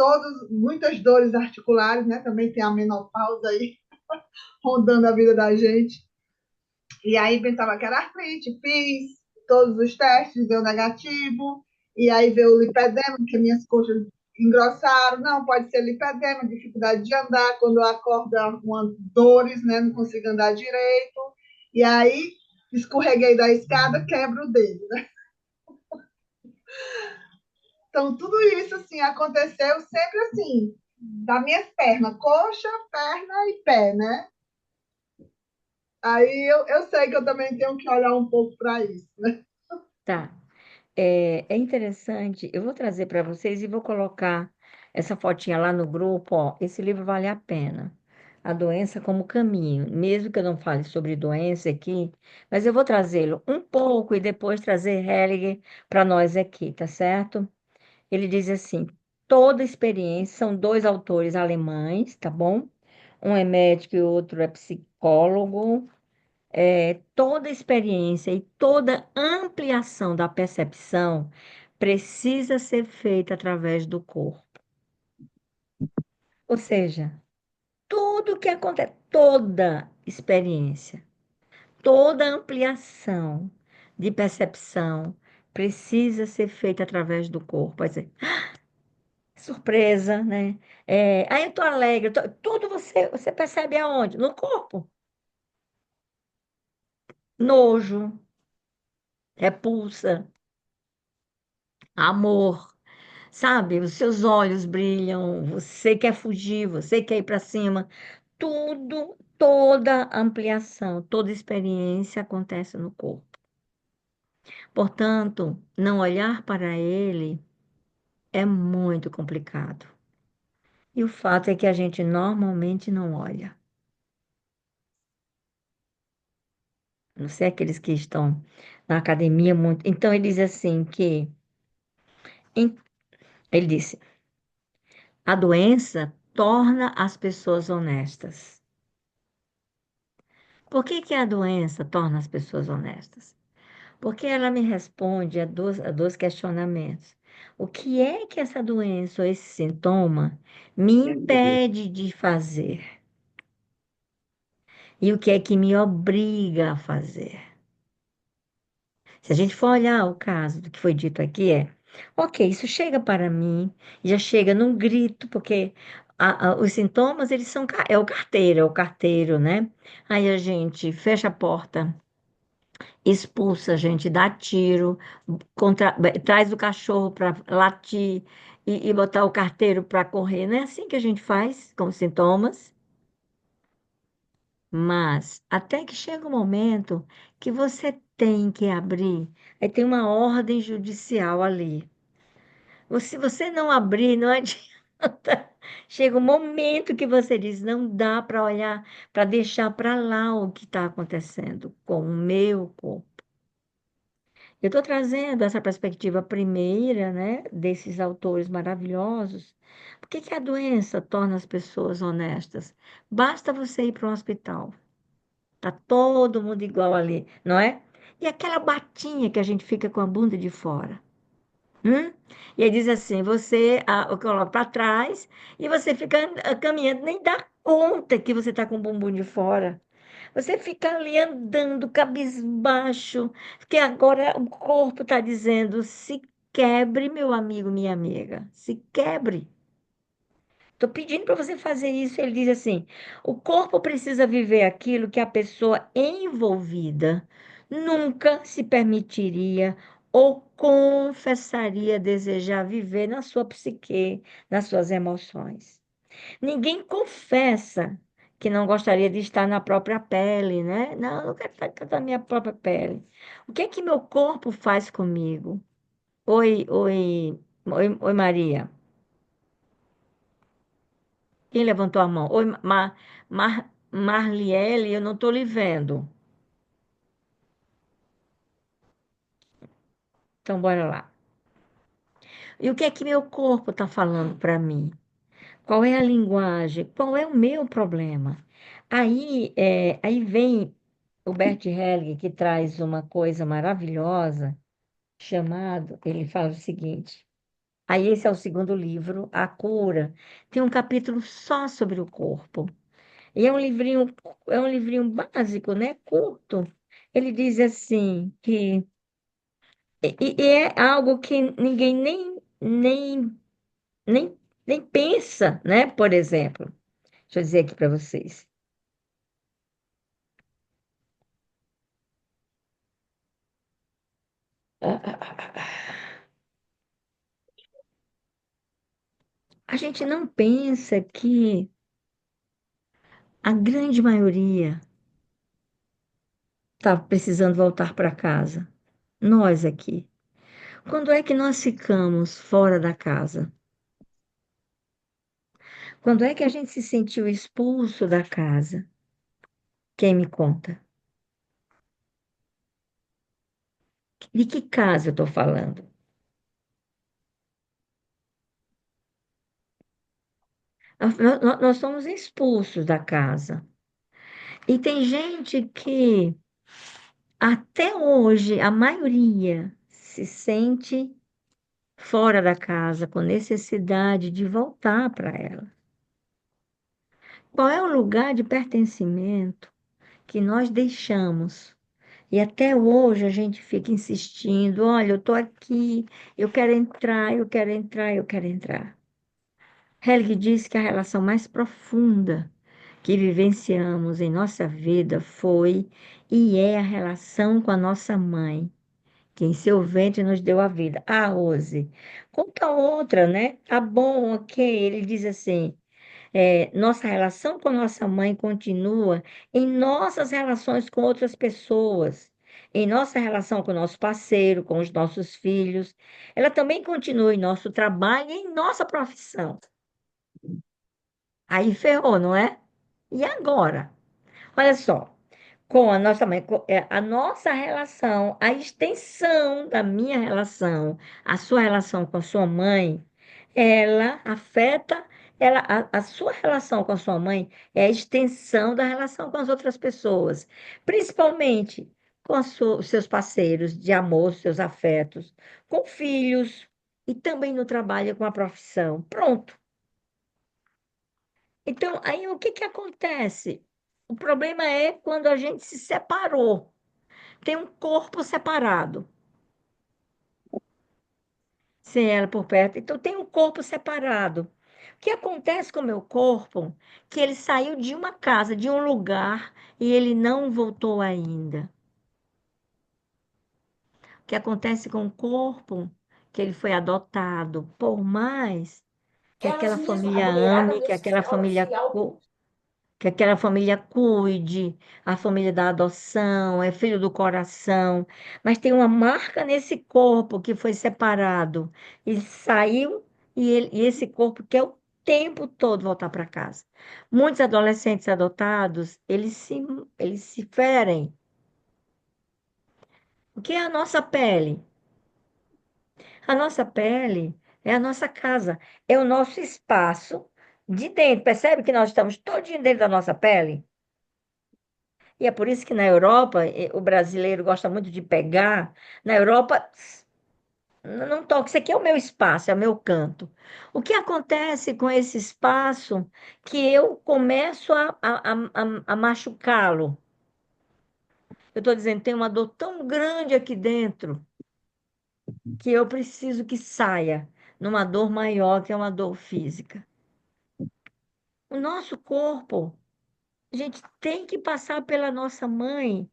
muitas dores articulares, né? Também tem a menopausa aí rondando a vida da gente. E aí pensava que era artrite, fiz todos os testes, deu negativo. E aí veio o lipedema, que minhas coxas engrossaram. Não, pode ser lipedema, dificuldade de andar. Quando eu acordo, umas dores, né? Não consigo andar direito. E aí escorreguei da escada, quebro o dedo, né? Então, tudo isso, assim, aconteceu sempre assim, das minhas pernas, coxa, perna e pé, né? Aí eu sei que eu também tenho que olhar um pouco para isso, né? Tá. É interessante. Eu vou trazer para vocês e vou colocar essa fotinha lá no grupo. Ó, esse livro vale a pena. A doença como caminho. Mesmo que eu não fale sobre doença aqui, mas eu vou trazê-lo um pouco e depois trazer Hellinger para nós aqui, tá certo? Ele diz assim: toda experiência, são dois autores alemães, tá bom? Um é médico e o outro é psicólogo. Toda experiência e toda ampliação da percepção precisa ser feita através do corpo. Ou seja, tudo que acontece, toda experiência, toda ampliação de percepção precisa ser feita através do corpo. Quer dizer, surpresa, né? Aí eu tô alegre, tudo você percebe aonde? No corpo. Nojo, repulsa, amor. Sabe, os seus olhos brilham, você quer fugir, você quer ir para cima. Tudo, toda ampliação, toda experiência acontece no corpo. Portanto, não olhar para ele é muito complicado. E o fato é que a gente normalmente não olha. Não sei aqueles que estão na academia muito. Então, ele diz assim que, em- ele disse, a doença torna as pessoas honestas. Por que que a doença torna as pessoas honestas? Porque ela me responde a dois questionamentos. O que é que essa doença ou esse sintoma me impede de fazer? E o que é que me obriga a fazer? Se a gente for olhar o caso do que foi dito aqui, ok, isso chega para mim, já chega num grito, porque os sintomas, eles são, é o carteiro, né? Aí a gente fecha a porta, expulsa a gente, dá tiro, traz o cachorro para latir e botar o carteiro para correr. Não é assim que a gente faz com os sintomas, mas até que chega um momento que você tem que abrir, aí tem uma ordem judicial ali. Se você não abrir, não adianta. Chega um momento que você diz, não dá para olhar, para deixar para lá o que está acontecendo com o meu corpo. Eu estou trazendo essa perspectiva primeira, né, desses autores maravilhosos. Por que que a doença torna as pessoas honestas? Basta você ir para um hospital. Tá todo mundo igual ali, não é? E aquela batinha que a gente fica com a bunda de fora. Hum? E aí diz assim, eu coloco para trás e você fica caminhando, nem dá conta que você está com o bumbum de fora. Você fica ali andando cabisbaixo, porque agora o corpo está dizendo: se quebre, meu amigo, minha amiga, se quebre. Estou pedindo para você fazer isso. Ele diz assim: o corpo precisa viver aquilo que a pessoa envolvida nunca se permitiria ou confessaria desejar viver na sua psique, nas suas emoções. Ninguém confessa que não gostaria de estar na própria pele, né? Não, eu não quero estar na minha própria pele. O que é que meu corpo faz comigo? Oi, oi, oi, Maria. Quem levantou a mão? Oi, Marliele, eu não estou lhe vendo. Então, bora lá. E o que é que meu corpo está falando para mim? Qual é a linguagem? Qual é o meu problema? Aí vem o Bert Helling, que traz uma coisa maravilhosa, chamado, ele fala o seguinte, aí esse é o segundo livro, A Cura, tem um capítulo só sobre o corpo. E é um livrinho básico, né? Curto. Ele diz assim que e é algo que ninguém nem, nem pensa, né? Por exemplo, deixa eu dizer aqui para vocês. A gente não pensa que a grande maioria está precisando voltar para casa. Nós aqui. Quando é que nós ficamos fora da casa? Quando é que a gente se sentiu expulso da casa? Quem me conta? De que casa eu estou falando? Nós somos expulsos da casa. E tem gente que, até hoje, a maioria se sente fora da casa, com necessidade de voltar para ela. Qual é o lugar de pertencimento que nós deixamos? E até hoje a gente fica insistindo: olha, eu estou aqui, eu quero entrar, eu quero entrar, eu quero entrar. Helg diz que a relação mais profunda que vivenciamos em nossa vida foi e é a relação com a nossa mãe, que em seu ventre nos deu a vida. Ah, Rose, conta outra, né? Tá bom, ok. Ele diz assim: nossa relação com nossa mãe continua em nossas relações com outras pessoas, em nossa relação com o nosso parceiro, com os nossos filhos. Ela também continua em nosso trabalho e em nossa profissão. Aí ferrou, não é? E agora? Olha só, com a nossa mãe, a nossa relação, a extensão da minha relação, a sua relação com a sua mãe, ela afeta, a sua relação com a sua mãe é a extensão da relação com as outras pessoas, principalmente com os seus parceiros de amor, seus afetos, com filhos e também no trabalho com a profissão. Pronto. Então, aí o que que acontece? O problema é quando a gente se separou, tem um corpo separado, sem ela por perto. Então, tem um corpo separado. O que acontece com o meu corpo? Que ele saiu de uma casa, de um lugar, e ele não voltou ainda. O que acontece com o corpo? Que ele foi adotado, por mais que aquela família ame, que aquela família cuide, a família da adoção, é filho do coração, mas tem uma marca nesse corpo que foi separado e saiu e esse corpo quer o tempo todo voltar para casa. Muitos adolescentes adotados, eles se ferem. O que é a nossa pele? A nossa pele é a nossa casa, é o nosso espaço de dentro. Percebe que nós estamos todinho dentro da nossa pele? E é por isso que na Europa, o brasileiro gosta muito de pegar. Na Europa, não toque, isso aqui é o meu espaço, é o meu canto. O que acontece com esse espaço que eu começo a machucá-lo? Eu estou dizendo, tem uma dor tão grande aqui dentro que eu preciso que saia numa dor maior, que é uma dor física. O nosso corpo, a gente tem que passar pela nossa mãe,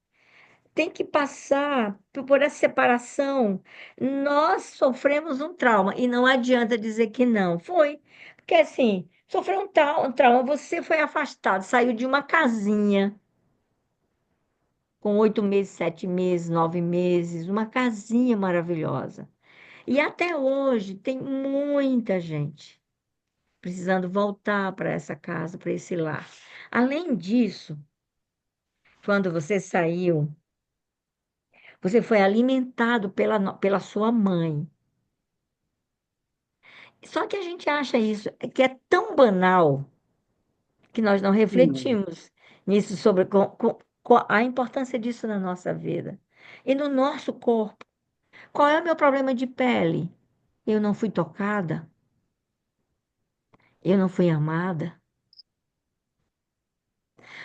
tem que passar por essa separação. Nós sofremos um trauma e não adianta dizer que não. Foi. Porque assim, sofreu um trauma, você foi afastado, saiu de uma casinha com 8 meses, 7 meses, 9 meses, uma casinha maravilhosa. E até hoje tem muita gente precisando voltar para essa casa, para esse lar. Além disso, quando você saiu, você foi alimentado pela sua mãe. Só que a gente acha isso que é tão banal que nós não Hum. refletimos nisso sobre a importância disso na nossa vida e no nosso corpo. Qual é o meu problema de pele? Eu não fui tocada, eu não fui amada.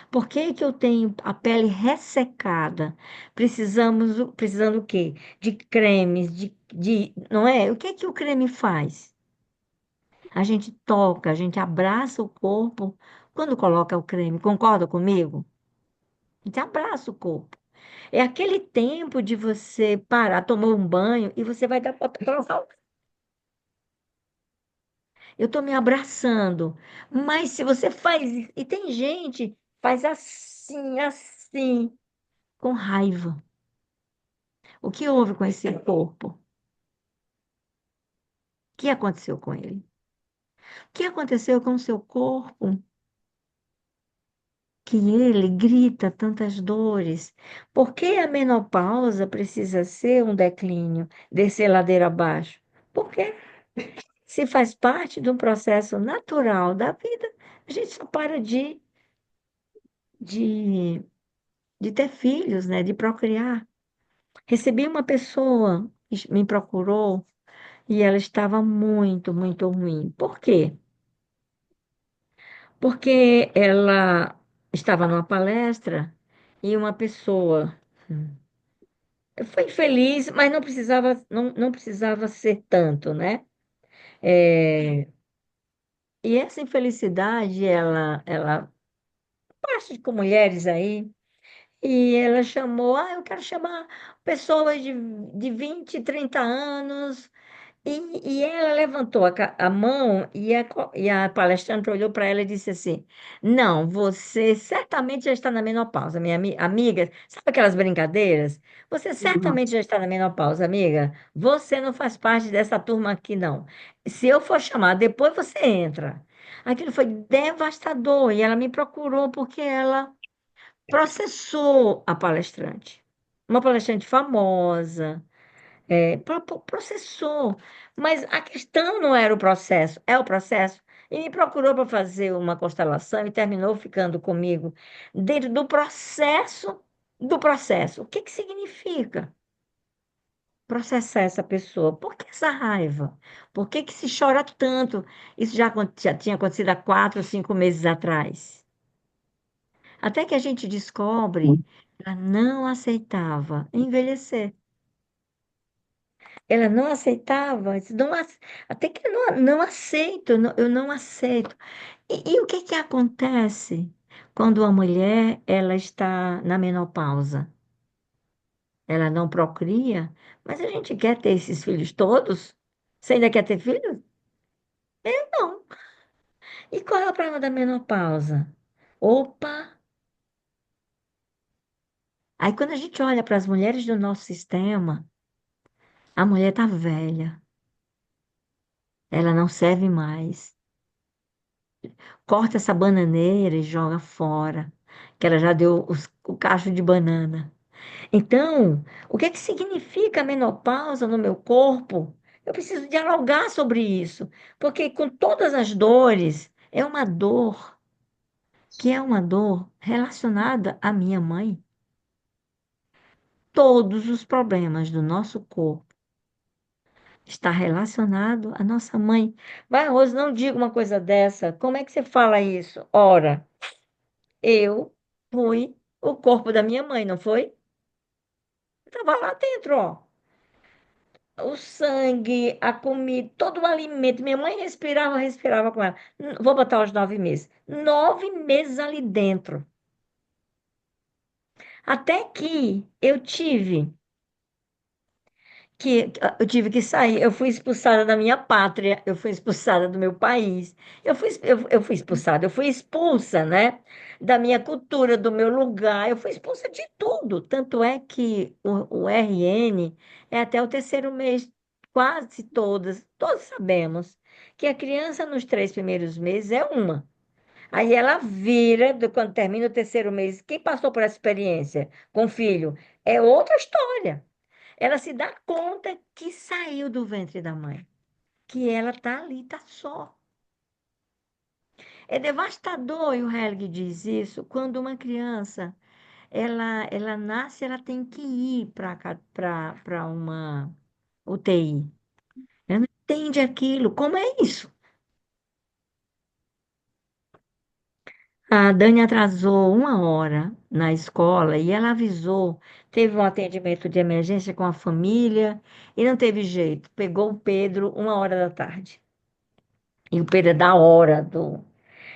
Por que que eu tenho a pele ressecada? Precisando o quê? De cremes, não é? O que que o creme faz? A gente toca, a gente abraça o corpo quando coloca o creme. Concorda comigo? A gente abraça o corpo. É aquele tempo de você parar, tomar um banho e você vai dar colocar. Eu estou me abraçando. Mas se você faz, e tem gente faz assim, assim, com raiva. O que houve com esse corpo? O que aconteceu com ele? O que aconteceu com o seu corpo? Que ele grita tantas dores. Por que a menopausa precisa ser um declínio, descer ladeira abaixo? Porque se faz parte de um processo natural da vida, a gente só para de, de ter filhos, né? De procriar. Recebi uma pessoa que me procurou e ela estava muito, muito ruim. Por quê? Porque ela estava numa palestra e uma pessoa foi feliz, mas não precisava ser tanto, né? É, e essa infelicidade, ela parte com mulheres aí, e ela chamou, eu quero chamar pessoas de 20, 30 anos. E ela levantou a mão e a palestrante olhou para ela e disse assim: Não, você certamente já está na menopausa, minha amiga. Sabe aquelas brincadeiras? Você certamente já está na menopausa, amiga. Você não faz parte dessa turma aqui, não. Se eu for chamar, depois você entra. Aquilo foi devastador e ela me procurou porque ela processou a palestrante. Uma palestrante famosa processou, mas a questão não era o processo, é o processo. E me procurou para fazer uma constelação e terminou ficando comigo dentro do processo do processo. O que que significa processar essa pessoa? Por que essa raiva? Por que que se chora tanto? Isso já tinha acontecido há 4, 5 meses atrás. Até que a gente descobre que ela não aceitava envelhecer. Ela não aceitava, disse, até que eu não aceito, eu não aceito. E o que que acontece quando uma mulher ela está na menopausa? Ela não procria, mas a gente quer ter esses filhos todos? Você ainda quer ter filhos? Eu não. E qual é o problema da menopausa? Opa! Aí quando a gente olha para as mulheres do nosso sistema, a mulher está velha, ela não serve mais. Corta essa bananeira e joga fora, que ela já deu o cacho de banana. Então, o que é que significa a menopausa no meu corpo? Eu preciso dialogar sobre isso, porque com todas as dores, é uma dor que é uma dor relacionada à minha mãe. Todos os problemas do nosso corpo está relacionado à nossa mãe. Mas, Rose, não diga uma coisa dessa. Como é que você fala isso? Ora, eu fui o corpo da minha mãe, não foi? Estava lá dentro, ó. O sangue, a comida, todo o alimento. Minha mãe respirava, respirava com ela. Vou botar os 9 meses. 9 meses ali dentro. Até que eu tive que sair. Eu fui expulsada da minha pátria, eu fui expulsada do meu país, eu fui expulsada, eu fui expulsa, né, da minha cultura, do meu lugar, eu fui expulsa de tudo. Tanto é que o RN é até o terceiro mês, quase todas, todos sabemos. que a criança nos 3 primeiros meses é uma. Aí ela vira, quando termina o terceiro mês, quem passou por essa experiência com o filho é outra história. Ela se dá conta que saiu do ventre da mãe, que ela está ali, está só. É devastador, e o Helg diz isso, quando uma criança, ela nasce, ela tem que ir para uma UTI. Ela não entende aquilo. Como é isso? A Dani atrasou 1 hora na escola e ela avisou. Teve um atendimento de emergência com a família e não teve jeito. Pegou o Pedro 1 hora da tarde. E o Pedro é da hora do.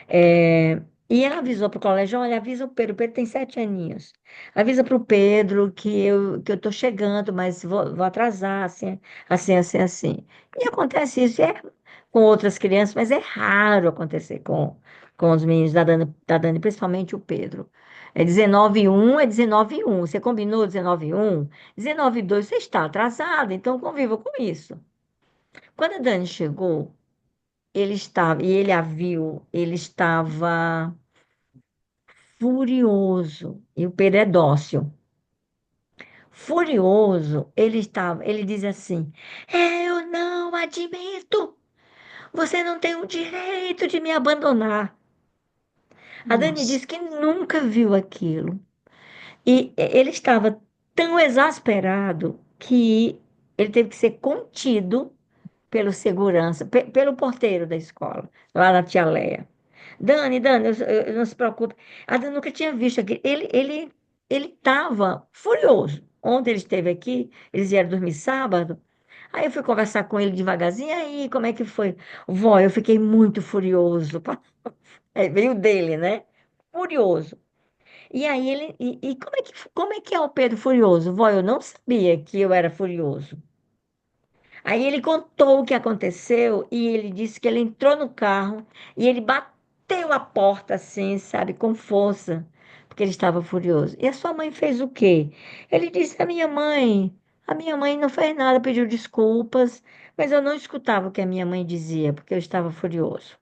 É, e ela avisou para o colégio: olha, avisa o Pedro tem 7 aninhos. Avisa para o Pedro que eu estou chegando, mas vou atrasar, assim, assim, assim, assim. E acontece isso, com outras crianças, mas é raro acontecer com os meninos da Dani, principalmente o Pedro. É 19:01, é 19:01. Você combinou 19:01? 19:02, você está atrasado, então conviva com isso. Quando a Dani chegou, ele estava, e ele a viu, ele estava furioso, e o Pedro é dócil. Furioso, ele diz assim: eu não admito, você não tem o direito de me abandonar. A Dani Nossa. disse que nunca viu aquilo. E ele estava tão exasperado que ele teve que ser contido pelo segurança, pelo porteiro da escola, lá na Tia Leia. Dani, não se preocupe. A Dani nunca tinha visto aquilo. Ele estava furioso. Ontem ele esteve aqui, eles vieram dormir sábado. Aí eu fui conversar com ele devagarzinho. E aí, como é que foi? Vó, eu fiquei muito furioso. Veio dele, né? Furioso. E aí e como é que é o Pedro furioso? Vó, eu não sabia que eu era furioso. Aí ele contou o que aconteceu e ele disse que ele entrou no carro e ele bateu a porta assim, sabe, com força, porque ele estava furioso. E a sua mãe fez o quê? Ele disse: a minha mãe não fez nada, pediu desculpas, mas eu não escutava o que a minha mãe dizia, porque eu estava furioso.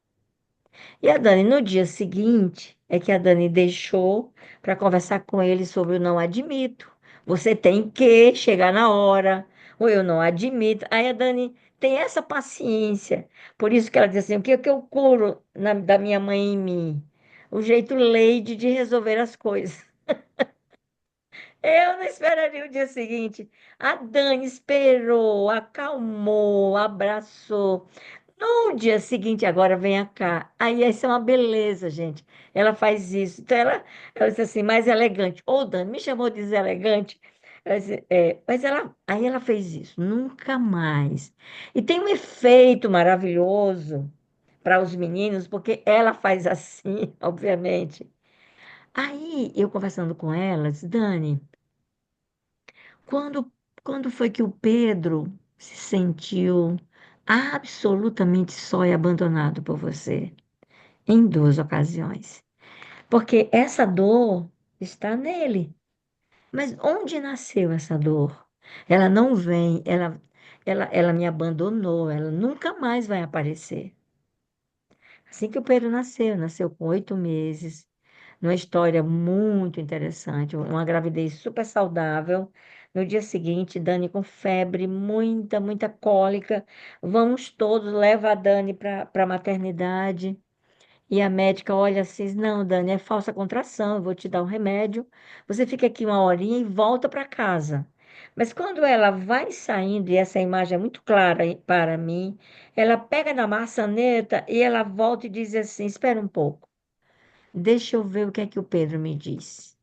E a Dani, no dia seguinte, é que a Dani deixou para conversar com ele sobre o não admito. Você tem que chegar na hora, ou eu não admito. Aí a Dani tem essa paciência. Por isso que ela diz assim: o que é que eu curo da minha mãe em mim? O jeito Leide de resolver as coisas. Eu não esperaria o dia seguinte. A Dani esperou, acalmou, abraçou. No dia seguinte, agora venha cá. Aí isso é uma beleza, gente. Ela faz isso. Então ela disse assim, mais elegante. Ô, Dani, me chamou de deselegante. Ela disse, mas aí ela fez isso. Nunca mais. E tem um efeito maravilhoso para os meninos, porque ela faz assim, obviamente. Aí eu conversando com ela, disse, Dani, quando, quando foi que o Pedro se sentiu absolutamente só e abandonado por você? Em 2 ocasiões. Porque essa dor está nele. Mas onde nasceu essa dor? Ela não vem, ela me abandonou, ela nunca mais vai aparecer. Assim que o Pedro nasceu com 8 meses, numa história muito interessante, uma gravidez super saudável. No dia seguinte, Dani com febre, muita, muita cólica. Vamos todos, leva a Dani para a maternidade. E a médica olha assim, não, Dani, é falsa contração, eu vou te dar um remédio. Você fica aqui 1 horinha e volta para casa. Mas quando ela vai saindo, e essa imagem é muito clara para mim, ela pega na maçaneta e ela volta e diz assim: espera um pouco, deixa eu ver o que é que o Pedro me disse.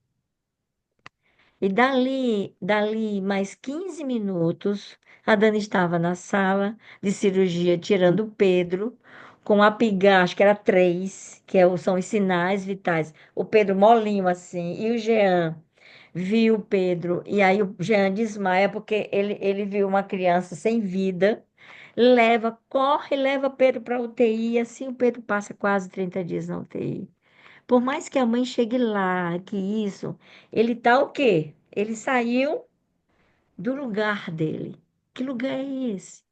E dali mais 15 minutos, a Dani estava na sala de cirurgia tirando o Pedro, com a pigar, acho que era 3, são os sinais vitais. O Pedro molinho assim, e o Jean viu o Pedro, e aí o Jean desmaia porque ele viu uma criança sem vida, corre, leva Pedro para a UTI, e assim o Pedro passa quase 30 dias na UTI. Por mais que a mãe chegue lá, que isso, ele tá o quê? Ele saiu do lugar dele. Que lugar é esse?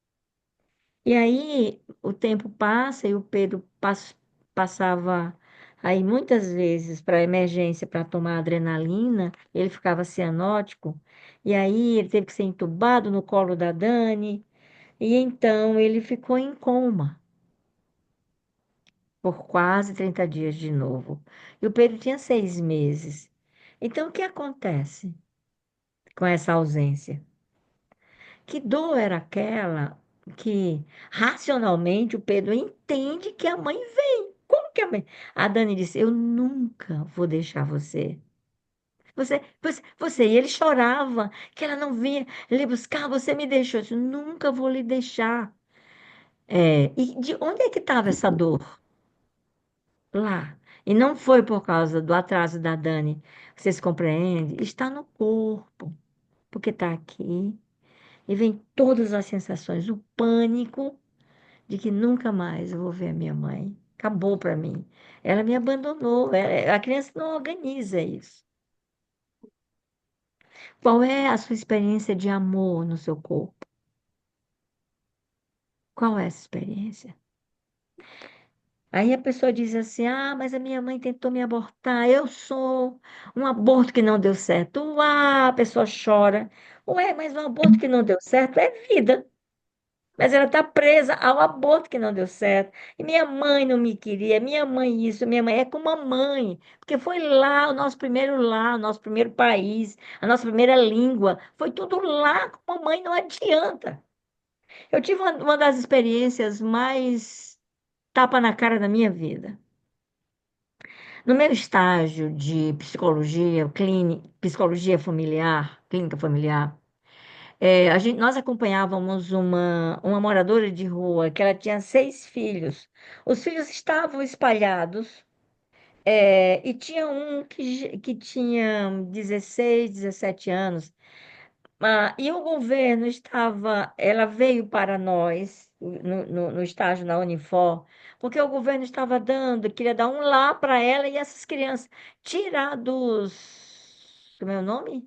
E aí o tempo passa e o Pedro passava aí muitas vezes para emergência para tomar adrenalina, ele ficava cianótico, e aí ele teve que ser entubado no colo da Dani, e então ele ficou em coma por quase 30 dias de novo. E o Pedro tinha 6 meses. Então o que acontece com essa ausência? Que dor era aquela que racionalmente o Pedro entende que a mãe vem? Como que a mãe? A Dani disse: Eu nunca vou deixar você. E ele chorava que ela não vinha lhe buscar, você me deixou. Eu disse, nunca vou lhe deixar. E de onde é que estava essa dor? Lá. E não foi por causa do atraso da Dani. Vocês compreendem? Está no corpo, porque está aqui. E vem todas as sensações, o pânico de que nunca mais eu vou ver a minha mãe. Acabou para mim. Ela me abandonou. A criança não organiza isso. Qual é a sua experiência de amor no seu corpo? Qual é essa experiência? Aí a pessoa diz assim: Ah, mas a minha mãe tentou me abortar. Eu sou um aborto que não deu certo. A pessoa chora. Ué, mas um aborto que não deu certo é vida. Mas ela está presa ao aborto que não deu certo. E minha mãe não me queria, minha mãe isso, minha mãe é como a mãe, porque foi lá, o nosso primeiro país, a nossa primeira língua, foi tudo lá com a mãe, não adianta. Eu tive uma das experiências mais tapa na cara da minha vida. No meu estágio de psicologia, psicologia familiar, clínica familiar, nós acompanhávamos uma moradora de rua que ela tinha 6 filhos. Os filhos estavam espalhados, e tinha um que tinha 16, 17 anos. E o governo ela veio para nós, no estágio na Unifor, porque o governo queria dar um lar para ela e essas crianças tirar como é o nome?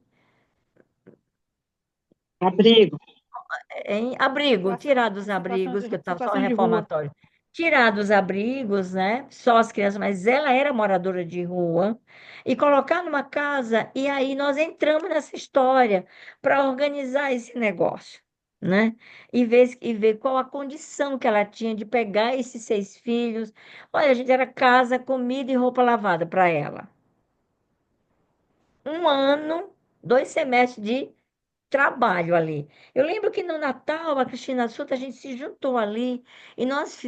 Abrigo. Em abrigo, tirar dos abrigos, que eu estava só em reformatório, tirar dos abrigos, né? Só as crianças, mas ela era moradora de rua, e colocar numa casa, e aí nós entramos nessa história para organizar esse negócio, né? E ver qual a condição que ela tinha de pegar esses 6 filhos. Olha, a gente era casa, comida e roupa lavada para ela. Um ano, 2 semestres de trabalho ali. Eu lembro que no Natal, a Cristina Suta, a gente se juntou ali e nós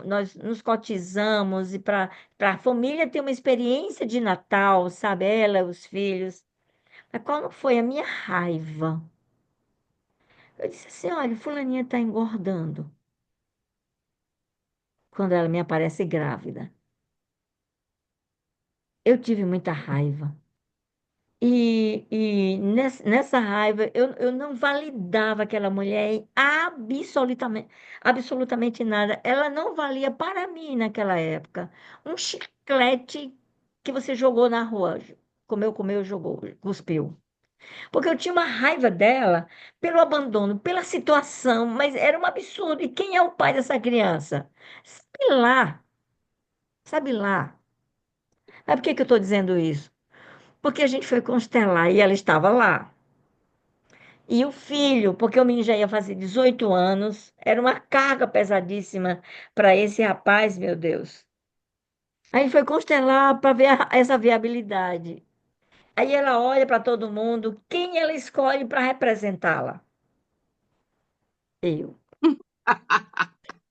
nós nos cotizamos e para a família ter uma experiência de Natal, sabe? Ela, os filhos. Mas qual não foi a minha raiva? Eu disse assim, olha, fulaninha está engordando. Quando ela me aparece grávida. Eu tive muita raiva. E nessa raiva, eu não validava aquela mulher em absolutamente nada. Ela não valia para mim naquela época. Um chiclete que você jogou na rua. Comeu, jogou, cuspiu. Porque eu tinha uma raiva dela pelo abandono, pela situação, mas era um absurdo. E quem é o pai dessa criança? Sabe lá, sabe lá. Mas por que que eu estou dizendo isso? Porque a gente foi constelar e ela estava lá. E o filho, porque o menino já ia fazer 18 anos, era uma carga pesadíssima para esse rapaz, meu Deus. Aí foi constelar para ver essa viabilidade. Aí ela olha para todo mundo, quem ela escolhe para representá-la? Eu.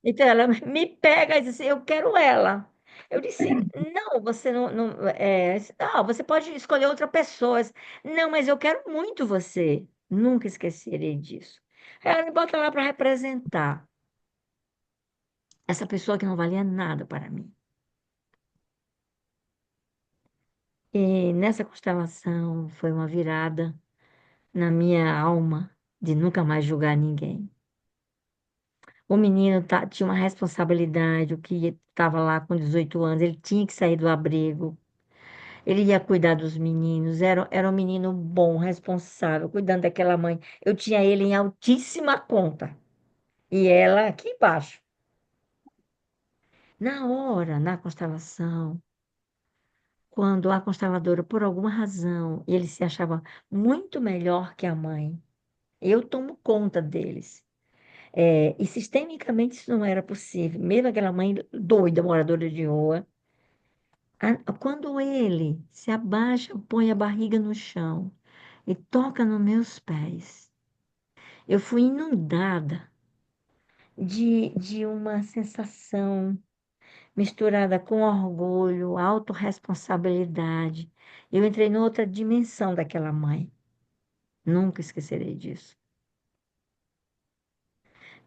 Então ela me pega e diz assim, eu quero ela. Eu disse, não, você não, você pode escolher outra pessoa. Não, mas eu quero muito você. Nunca esquecerei disso. Ela me bota lá para representar essa pessoa que não valia nada para mim. E nessa constelação foi uma virada na minha alma de nunca mais julgar ninguém. O menino tinha uma responsabilidade, o que estava lá com 18 anos, ele tinha que sair do abrigo. Ele ia cuidar dos meninos, era um menino bom, responsável, cuidando daquela mãe. Eu tinha ele em altíssima conta. E ela aqui embaixo. Na hora, na constelação, quando a consteladora, por alguma razão, ele se achava muito melhor que a mãe, eu tomo conta deles. E sistemicamente isso não era possível. Mesmo aquela mãe doida, moradora de rua, quando ele se abaixa, põe a barriga no chão e toca nos meus pés, eu fui inundada de uma sensação misturada com orgulho, autorresponsabilidade. Eu entrei noutra dimensão daquela mãe. Nunca esquecerei disso.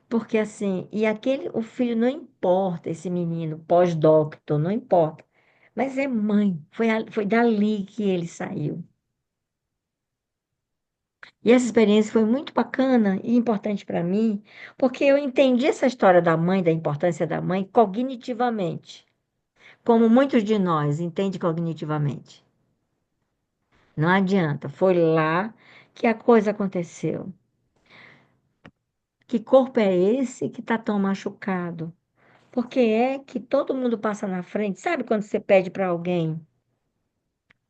Porque assim, o filho não importa, esse menino, pós-doctor, não importa. Mas é mãe, foi dali que ele saiu. E essa experiência foi muito bacana e importante para mim, porque eu entendi essa história da mãe, da importância da mãe, cognitivamente, como muitos de nós entendem cognitivamente. Não adianta, foi lá que a coisa aconteceu. Que corpo é esse que está tão machucado? Porque é que todo mundo passa na frente. Sabe quando você pede para alguém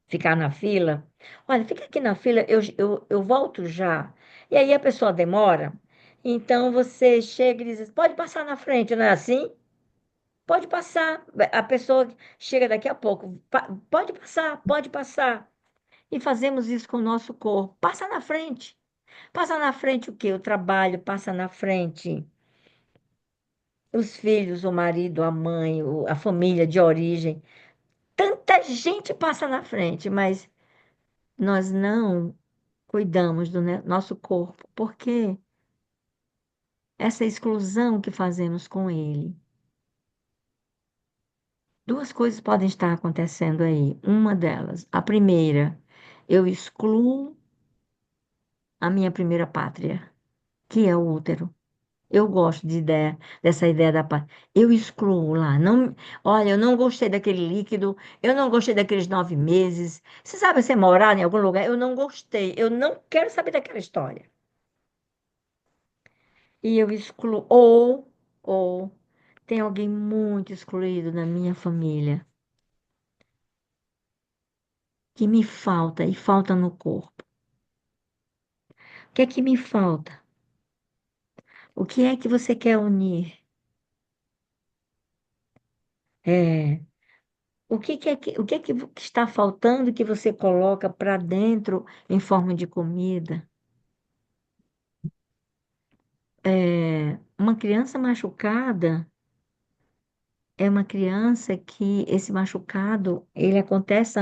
ficar na fila? Olha, fica aqui na fila, eu volto já. E aí a pessoa demora. Então você chega e diz: pode passar na frente, não é assim? Pode passar. A pessoa chega daqui a pouco. Pode passar, pode passar. E fazemos isso com o nosso corpo. Passa na frente. Passa na frente o quê? O trabalho, passa na frente os filhos, o marido, a mãe, a família de origem. Tanta gente passa na frente, mas nós não cuidamos do nosso corpo. Por quê? Essa exclusão que fazemos com ele. Duas coisas podem estar acontecendo aí. Uma delas, a primeira, eu excluo a minha primeira pátria, que é o útero. Eu gosto dessa ideia da paz. Eu excluo lá. Não, olha, eu não gostei daquele líquido, eu não gostei daqueles 9 meses. Você sabe você morar em algum lugar? Eu não gostei, eu não quero saber daquela história. E eu excluo. Ou tem alguém muito excluído na minha família que me falta e falta no corpo. O que é que me falta? O que é que você quer unir? É, o que é que está faltando que você coloca para dentro em forma de comida? Uma criança machucada é uma criança que esse machucado, ele acontece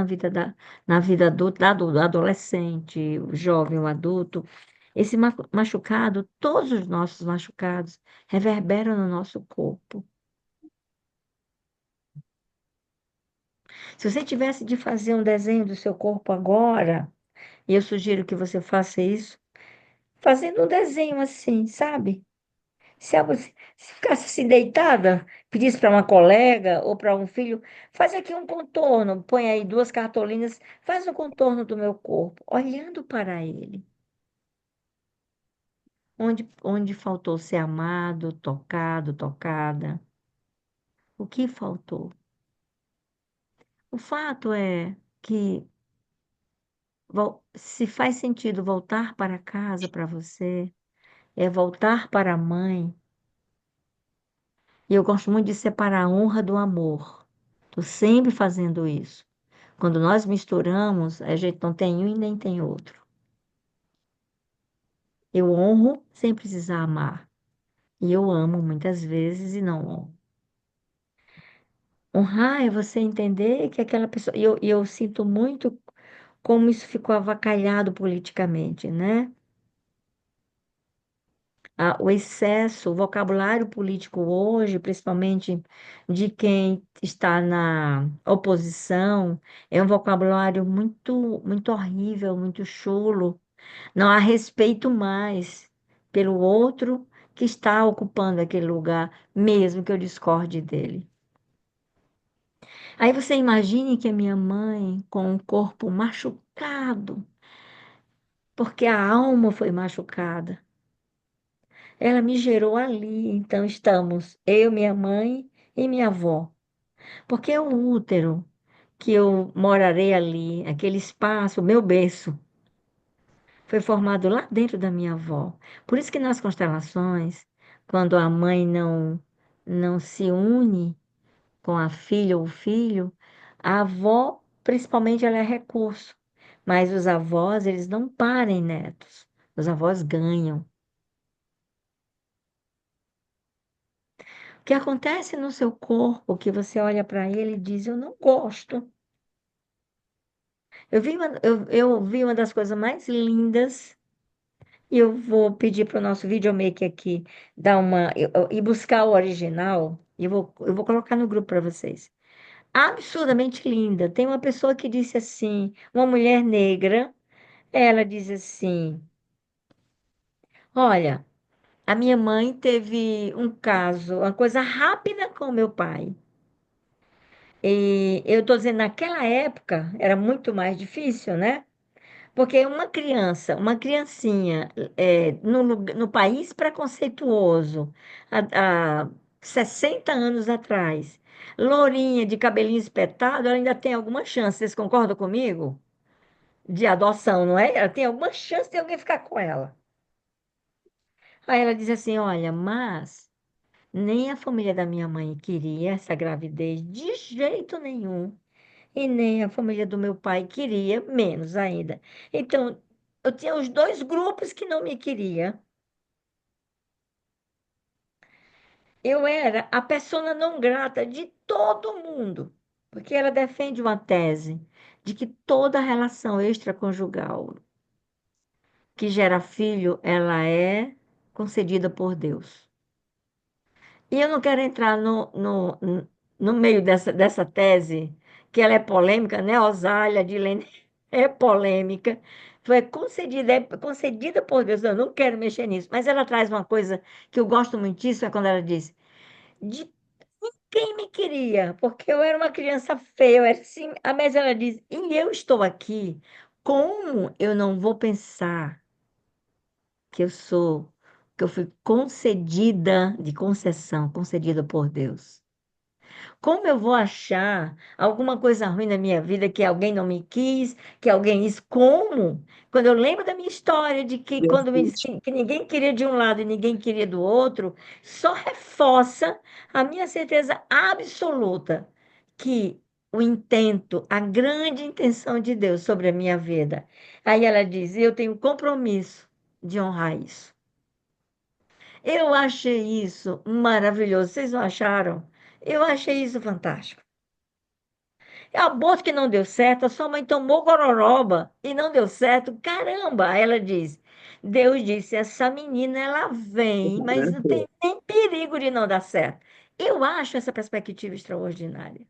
na vida adulta, do adolescente, o jovem, o adulto. Esse machucado, todos os nossos machucados, reverberam no nosso corpo. Se você tivesse de fazer um desenho do seu corpo agora, e eu sugiro que você faça isso, fazendo um desenho assim, sabe? Se ficasse assim deitada, pedisse para uma colega ou para um filho, faz aqui um contorno, põe aí 2 cartolinas, faz um contorno do meu corpo, olhando para ele. Onde faltou ser amado, tocado, tocada? O que faltou? O fato é que se faz sentido voltar para casa para você, é voltar para a mãe. E eu gosto muito de separar a honra do amor. Estou sempre fazendo isso. Quando nós misturamos, a gente não tem um e nem tem outro. Eu honro sem precisar amar. E eu amo muitas vezes e não honro. Honrar é você entender que aquela pessoa. E eu sinto muito como isso ficou avacalhado politicamente, né? O excesso, o vocabulário político hoje, principalmente de quem está na oposição, é um vocabulário muito, muito horrível, muito chulo. Não há respeito mais pelo outro que está ocupando aquele lugar, mesmo que eu discorde dele. Aí você imagine que a minha mãe, com o corpo machucado, porque a alma foi machucada, ela me gerou ali. Então estamos eu, minha mãe e minha avó. Porque o útero que eu morarei ali, aquele espaço, o meu berço, foi formado lá dentro da minha avó. Por isso que nas constelações, quando a mãe não se une com a filha ou o filho, a avó, principalmente, ela é recurso. Mas os avós, eles não parem netos. Os avós ganham. O que acontece no seu corpo, que você olha para ele e diz, eu não gosto. Eu vi uma das coisas mais lindas, e eu vou pedir para o nosso videomaker aqui dar e buscar o original, e eu vou colocar no grupo para vocês. Absurdamente linda. Tem uma pessoa que disse assim, uma mulher negra, ela diz assim: Olha, a minha mãe teve um caso, uma coisa rápida com meu pai. E eu estou dizendo, naquela época era muito mais difícil, né? Porque uma criancinha, no país preconceituoso, há 60 anos atrás, lourinha de cabelinho espetado, ela ainda tem alguma chance. Vocês concordam comigo? De adoção, não é? Ela tem alguma chance de alguém ficar com ela. Aí ela diz assim: Olha, mas nem a família da minha mãe queria essa gravidez de jeito nenhum. E nem a família do meu pai queria, menos ainda. Então, eu tinha os dois grupos que não me queria. Eu era a persona não grata de todo mundo, porque ela defende uma tese de que toda relação extraconjugal que gera filho, ela é concedida por Deus. E eu não quero entrar no meio dessa tese, que ela é polêmica, né? Osália de Lene é polêmica, é concedida por Deus. Eu não quero mexer nisso, mas ela traz uma coisa que eu gosto muitíssimo, é quando ela diz, de quem me queria, porque eu era uma criança feia, eu era assim, mas ela diz, e eu estou aqui, como eu não vou pensar que que eu fui concedida, de concessão, concedida por Deus? Como eu vou achar alguma coisa ruim na minha vida que alguém não me quis, que alguém isso? Como? Quando eu lembro da minha história de que quando me disse que ninguém queria de um lado e ninguém queria do outro, só reforça a minha certeza absoluta que o intento, a grande intenção de Deus sobre a minha vida. Aí ela diz: eu tenho compromisso de honrar isso. Eu achei isso maravilhoso. Vocês não acharam? Eu achei isso fantástico. É aborto que não deu certo, a sua mãe tomou gororoba e não deu certo. Caramba, aí ela diz. Deus disse, essa menina, ela vem, mas não tem nem perigo de não dar certo. Eu acho essa perspectiva extraordinária.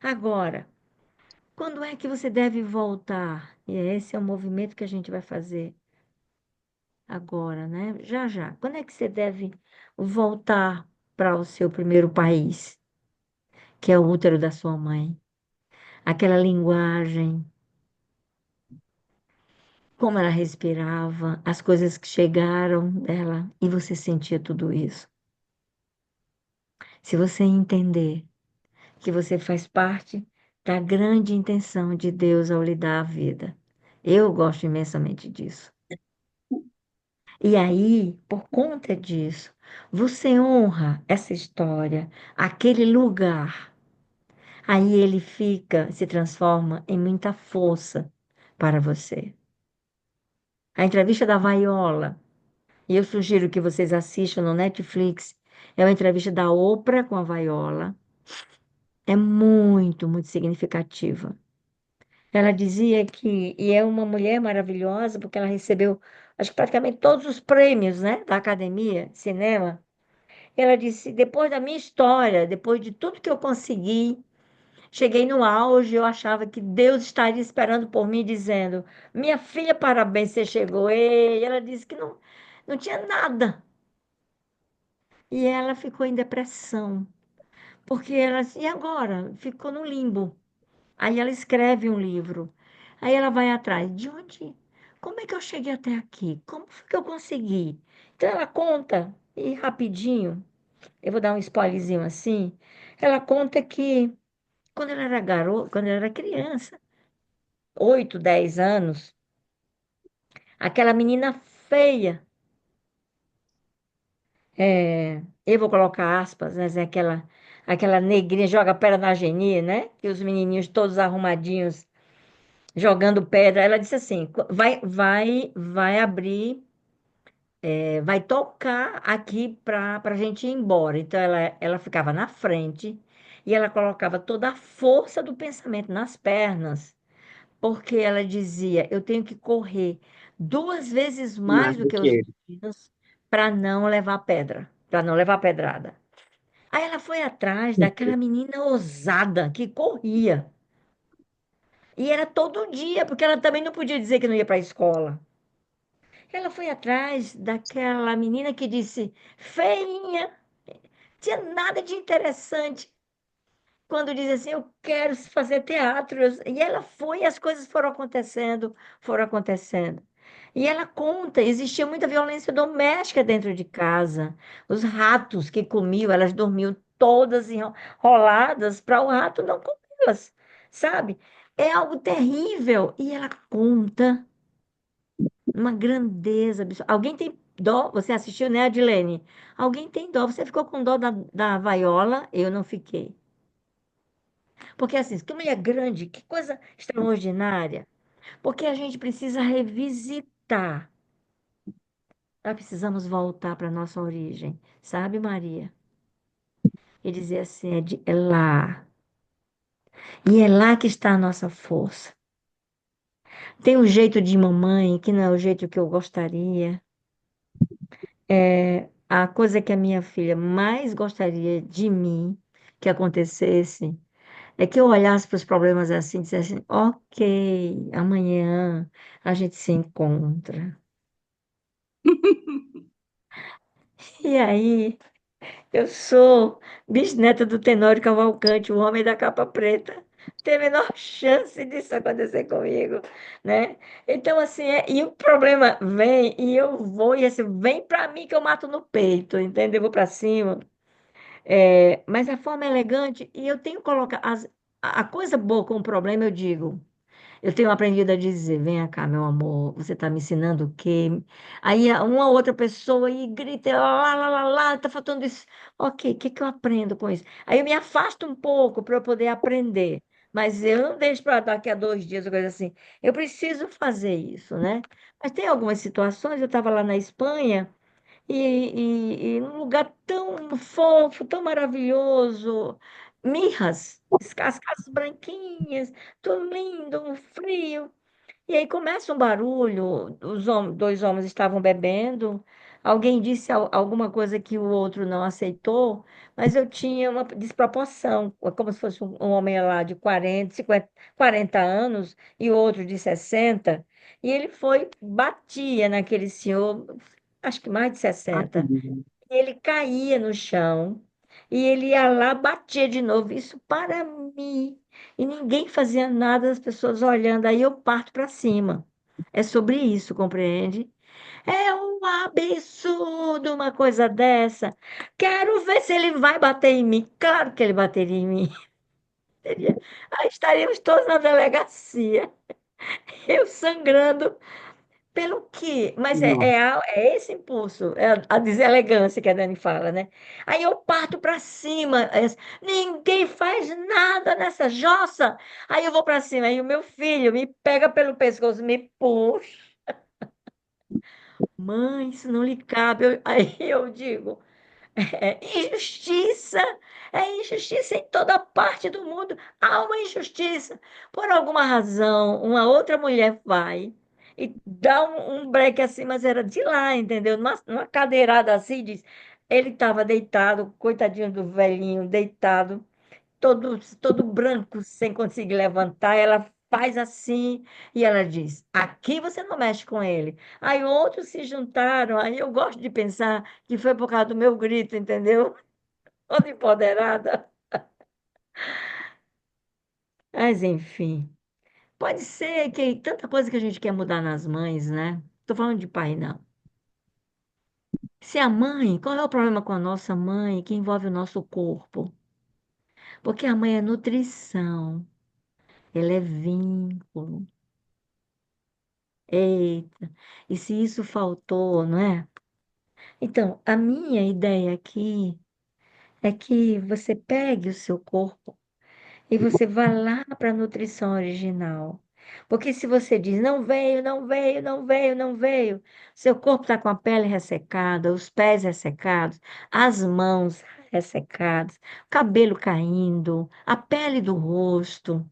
Agora, quando é que você deve voltar? E esse é o movimento que a gente vai fazer agora, né? Já, já. Quando é que você deve voltar para o seu primeiro país, que é o útero da sua mãe? Aquela linguagem, como ela respirava, as coisas que chegaram dela, e você sentia tudo isso. Se você entender que você faz parte da grande intenção de Deus ao lhe dar a vida, eu gosto imensamente disso. E aí, por conta disso, você honra essa história, aquele lugar. Aí ele se transforma em muita força para você. A entrevista da Vaiola, e eu sugiro que vocês assistam no Netflix, é uma entrevista da Oprah com a Vaiola. É muito, muito significativa. Ela dizia e é uma mulher maravilhosa, porque ela recebeu, acho que praticamente todos os prêmios, né, da Academia de Cinema. Ela disse, depois da minha história, depois de tudo que eu consegui, cheguei no auge, eu achava que Deus estaria esperando por mim, dizendo, minha filha, parabéns, você chegou. E ela disse que não tinha nada. E ela ficou em depressão, Porque ela, e agora? Ficou no limbo. Aí ela escreve um livro. Aí ela vai atrás. De onde? Como é que eu cheguei até aqui? Como foi que eu consegui? Então ela conta, e rapidinho, eu vou dar um spoilerzinho assim. Ela conta que quando ela era garota, quando ela era criança, 8, 10 anos, aquela menina feia, eu vou colocar aspas, né? Aquela negrinha joga pedra na genia, né? Que os menininhos todos arrumadinhos jogando pedra. Ela disse assim: vai abrir, vai tocar aqui para a gente ir embora. Então ela ficava na frente e ela colocava toda a força do pensamento nas pernas, porque ela dizia: eu tenho que correr 2 vezes mais Mais do do que que os ele. meninos para não levar pedra, para não levar pedrada. Aí ela foi atrás daquela menina ousada que corria. E era todo dia, porque ela também não podia dizer que não ia para a escola. Ela foi atrás daquela menina que disse, feinha, tinha nada de interessante. Quando diz assim, eu quero fazer teatro. E ela foi, e as coisas foram acontecendo, foram acontecendo. E ela conta, existia muita violência doméstica dentro de casa. Os ratos que comiam, elas dormiam todas enroladas para o rato não comê-las, sabe? É algo terrível. E ela conta uma grandeza absurda. Alguém tem dó? Você assistiu, né, Adilene? Alguém tem dó? Você ficou com dó da Vaiola? Eu não fiquei. Porque assim, que mulher grande, que coisa extraordinária. Porque a gente precisa revisitar. Nós precisamos voltar para a nossa origem, sabe, Maria? E dizer assim, é lá. E é lá que está a nossa força. Tem um jeito de mamãe que não é o jeito que eu gostaria. A coisa que a minha filha mais gostaria de mim que acontecesse é que eu olhasse para os problemas assim e dissesse assim, ok, amanhã a gente se encontra. E aí, eu sou bisneta do Tenório Cavalcante, o homem da capa preta. Tem a menor chance disso acontecer comigo, né? Então, assim, e o problema vem, e eu vou, e assim, vem para mim que eu mato no peito, entendeu? Eu vou para cima. Mas a forma elegante, e eu tenho que colocar, a coisa boa com o problema, eu digo. Eu tenho aprendido a dizer, venha cá, meu amor, você está me ensinando o quê? Aí uma outra pessoa e grita, lá, lá, lá, lá, tá faltando isso. Ok, o que que eu aprendo com isso? Aí eu me afasto um pouco para eu poder aprender. Mas eu não deixo para daqui a 2 dias, ou coisa assim. Eu preciso fazer isso, né? Mas tem algumas situações, eu estava lá na Espanha, e num lugar tão fofo, tão maravilhoso, mirras, as casas branquinhas, tudo lindo, um frio. E aí começa um barulho, 2 homens estavam bebendo, alguém disse alguma coisa que o outro não aceitou, mas eu tinha uma desproporção, como se fosse um homem lá de 40, 50, 40 anos e o outro de 60, e ele foi, batia naquele senhor, acho que mais de Ah, 60. Ele caía no chão e ele ia lá, batia de novo. Isso para mim. E ninguém fazia nada, as pessoas olhando. Aí eu parto para cima. É sobre isso, compreende? É um absurdo uma coisa dessa. Quero ver se ele vai bater em mim. Claro que ele bateria em mim. Aí estaríamos todos na delegacia. Eu sangrando. Pelo quê? Mas nossa, é esse impulso, é a deselegância que a Dani fala, né? Aí eu parto para cima, ninguém faz nada nessa jossa. Aí eu vou para cima, aí o meu filho me pega pelo pescoço, me puxa. Mãe, isso não lhe cabe. Aí eu digo. É injustiça, é injustiça em toda parte do mundo. Há uma injustiça. Por alguma razão, uma outra mulher vai e dá um break assim, mas era de lá, entendeu? Numa cadeirada assim, diz. Ele estava deitado, coitadinho do velhinho, deitado todo branco, sem conseguir levantar. Ela faz assim e ela diz: aqui você não mexe com ele. Aí outros se juntaram. Aí eu gosto de pensar que foi por causa do meu grito, entendeu? Toda empoderada. Mas, enfim, pode ser que tanta coisa que a gente quer mudar nas mães, né? Tô falando de pai, não. Se a mãe, qual é o problema com a nossa mãe que envolve o nosso corpo? Porque a mãe é nutrição, ela é vínculo. Eita, e se isso faltou, não é? Então, a minha ideia aqui é que você pegue o seu corpo e você vá lá para a nutrição original. Porque se você diz, não veio, não veio, não veio, não veio, seu corpo está com a pele ressecada, os pés ressecados, as mãos ressecadas, o cabelo caindo, a pele do rosto.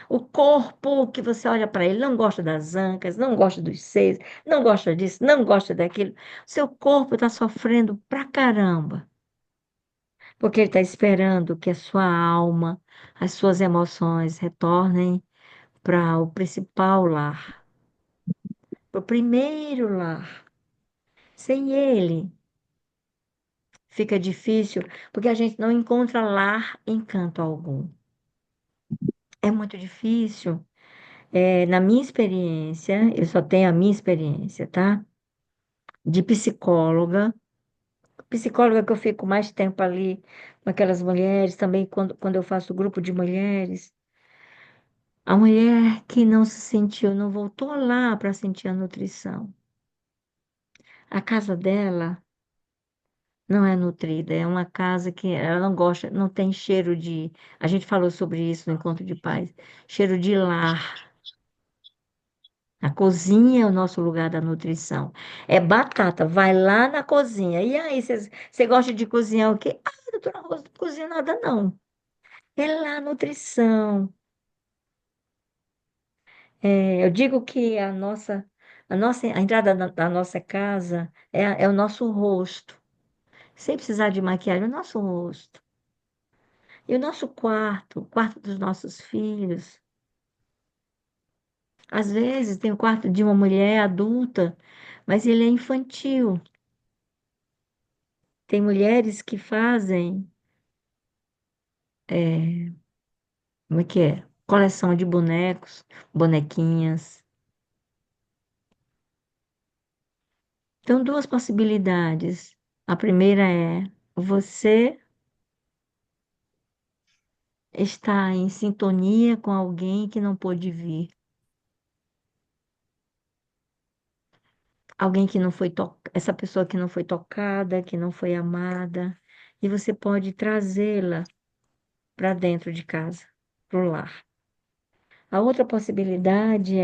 O corpo que você olha para ele, não gosta das ancas, não gosta dos seios, não gosta disso, não gosta daquilo. Seu corpo está sofrendo pra caramba, porque ele está esperando que a sua alma, as suas emoções retornem para o principal lar, para o primeiro lar. Sem ele, fica difícil, porque a gente não encontra lar em canto algum. É muito difícil. Na minha experiência, eu só tenho a minha experiência, tá? De psicóloga. Psicóloga que eu fico mais tempo ali com aquelas mulheres, também quando eu faço grupo de mulheres. A mulher que não se sentiu, não voltou lá para sentir a nutrição. A casa dela não é nutrida, é uma casa que ela não gosta, não tem cheiro de. A gente falou sobre isso no encontro de paz. Cheiro de lar. A cozinha é o nosso lugar da nutrição. É batata, vai lá na cozinha. E aí, você gosta de cozinhar o quê? Ah, doutora Rosa, não cozinho nada, não. É lá a nutrição. Eu digo que a entrada da nossa casa é o nosso rosto. Sem precisar de maquiagem, é o nosso rosto. E o nosso quarto, o quarto dos nossos filhos. Às vezes tem o quarto de uma mulher adulta, mas ele é infantil. Tem mulheres que fazem, é, como é que é? Coleção de bonecos, bonequinhas. Então, duas possibilidades. A primeira é você está em sintonia com alguém que não pôde vir, alguém que não foi essa pessoa que não foi tocada, que não foi amada, e você pode trazê-la para dentro de casa, para o lar. A outra possibilidade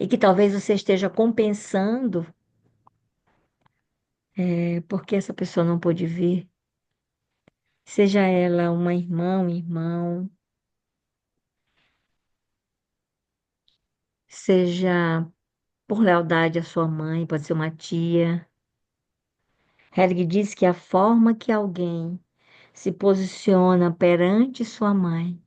e que talvez você esteja compensando, porque essa pessoa não pôde vir, seja ela uma irmã, um irmão, seja por lealdade à sua mãe, pode ser uma tia. Helg diz que a forma que alguém se posiciona perante sua mãe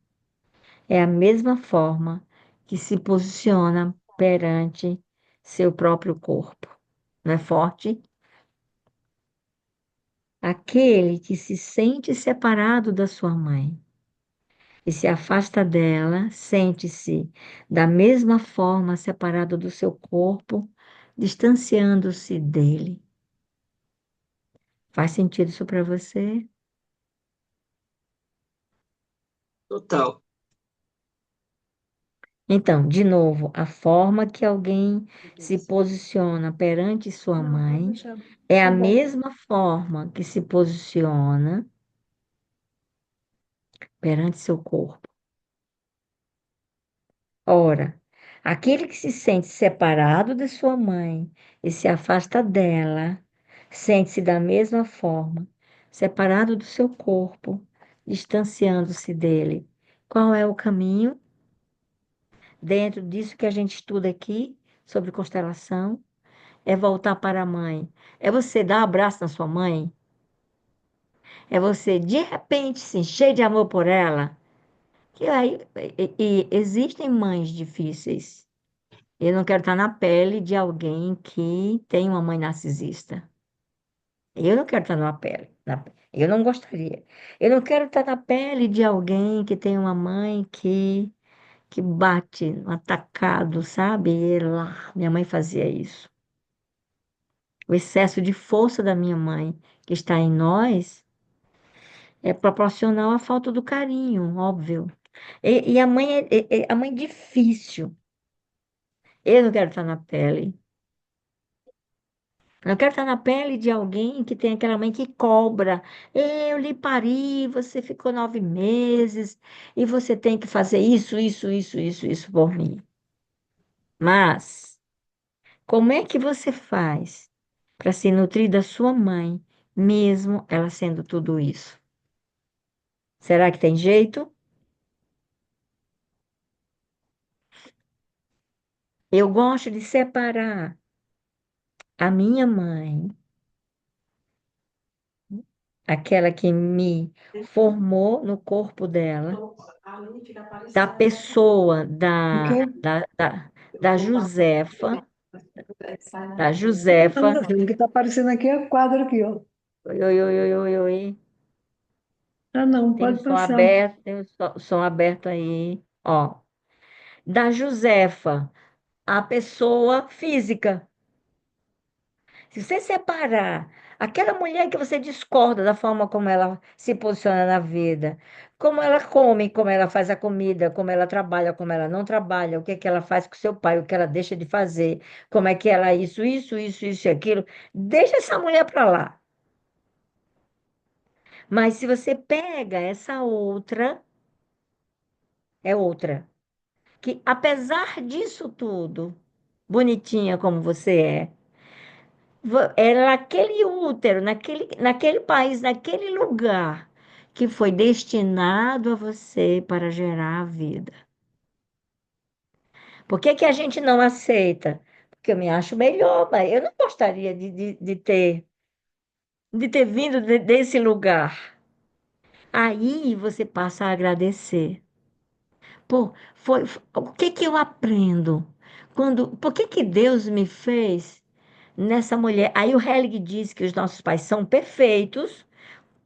é a mesma forma que se posiciona perante seu próprio corpo. Não é forte? Aquele que se sente separado da sua mãe e se afasta dela, sente-se da mesma forma separado do seu corpo, distanciando-se dele. Faz sentido isso para você? Total. Então, de novo, a forma que alguém se posiciona perante sua Não, pode mãe deixar. é a Tá bom. mesma forma que se posiciona perante seu corpo. Ora, aquele que se sente separado de sua mãe e se afasta dela, sente-se da mesma forma, separado do seu corpo, distanciando-se dele. Qual é o caminho dentro disso que a gente estuda aqui sobre constelação? É voltar para a mãe. É você dar um abraço na sua mãe. É você, de repente, se encher de amor por ela. Que aí, e existem mães difíceis. Eu não quero estar na pele de alguém que tem uma mãe narcisista. Eu não quero estar na pele. Eu não gostaria. Eu não quero estar na pele de alguém que tem uma mãe que bate no atacado, sabe? E lá, minha mãe fazia isso. O excesso de força da minha mãe, que está em nós, é proporcional à falta do carinho, óbvio. E a mãe a mãe difícil. Eu não quero estar na pele. Eu quero estar na pele de alguém que tem aquela mãe que cobra. Eu lhe pari, você ficou 9 meses e você tem que fazer isso por mim. Mas, como é que você faz para se nutrir da sua mãe, mesmo ela sendo tudo isso? Será que tem jeito? Eu gosto de separar a minha mãe, aquela que me formou no corpo dela, da pessoa O quê? da Josefa, da Não, Josefa. meu filho, o que está aparecendo aqui é o quadro aqui, ó. Oi, oi, oi, oi, oi, oi. Ah, não, Tem o pode som passar. aberto, tem o som aberto aí. Ó, da Josefa, a pessoa física. Se você separar aquela mulher que você discorda da forma como ela se posiciona na vida, como ela come, como ela faz a comida, como ela trabalha, como ela não trabalha, o que é que ela faz com seu pai, o que ela deixa de fazer, como é que ela isso e aquilo, deixa essa mulher para lá. Mas se você pega essa outra, é outra, que apesar disso tudo, bonitinha como você é, era naquele útero, naquele país, naquele lugar que foi destinado a você para gerar a vida. Por que que a gente não aceita? Porque eu me acho melhor, mas eu não gostaria de ter vindo desse lugar. Aí você passa a agradecer. Pô, o que que eu aprendo? Por que que Deus me fez nessa mulher? Aí o Helig diz que os nossos pais são perfeitos,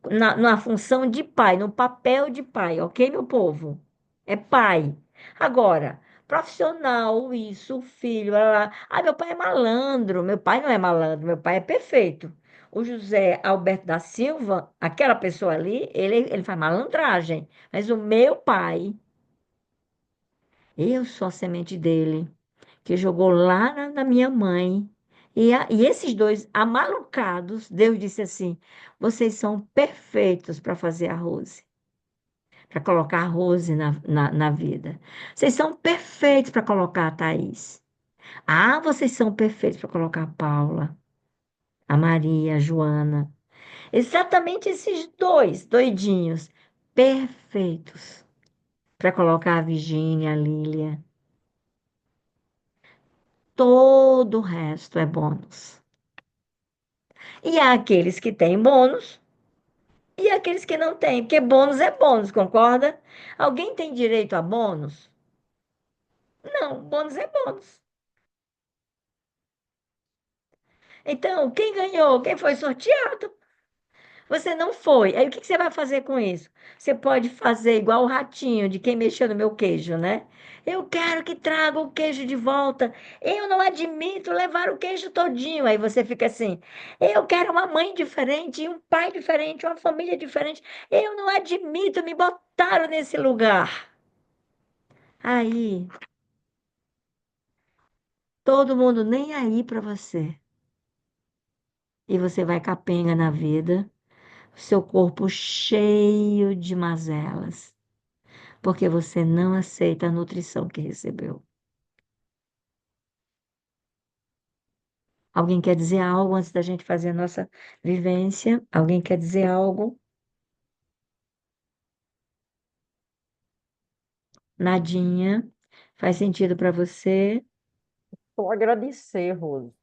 na função de pai, no papel de pai, ok, meu povo? É pai. Agora, profissional, isso, filho, lá. Ah, meu pai é malandro. Meu pai não é malandro, meu pai é perfeito. O José Alberto da Silva, aquela pessoa ali, ele faz malandragem. Mas o meu pai, eu sou a semente dele, que jogou lá na minha mãe. E esses dois amalucados, Deus disse assim: vocês são perfeitos para fazer a Rose, para colocar a Rose na vida. Vocês são perfeitos para colocar a Thaís. Ah, vocês são perfeitos para colocar a Paula, a Maria, a Joana. Exatamente esses dois doidinhos, perfeitos para colocar a Virgínia, a Lília. Todo o resto é bônus. E há aqueles que têm bônus e há aqueles que não têm, porque bônus é bônus, concorda? Alguém tem direito a bônus? Não, bônus é bônus. Então, quem ganhou? Quem foi sorteado? Você não foi. Aí o que que você vai fazer com isso? Você pode fazer igual o ratinho de quem mexeu no meu queijo, né? Eu quero que traga o queijo de volta. Eu não admito levar o queijo todinho. Aí você fica assim: eu quero uma mãe diferente, um pai diferente, uma família diferente. Eu não admito, me botaram nesse lugar. Aí, todo mundo nem aí para você. E você vai capenga na vida, seu corpo cheio de mazelas, porque você não aceita a nutrição que recebeu. Alguém quer dizer algo antes da gente fazer a nossa vivência? Alguém quer dizer algo? Nadinha? Faz sentido para você? Só agradecer, Rose,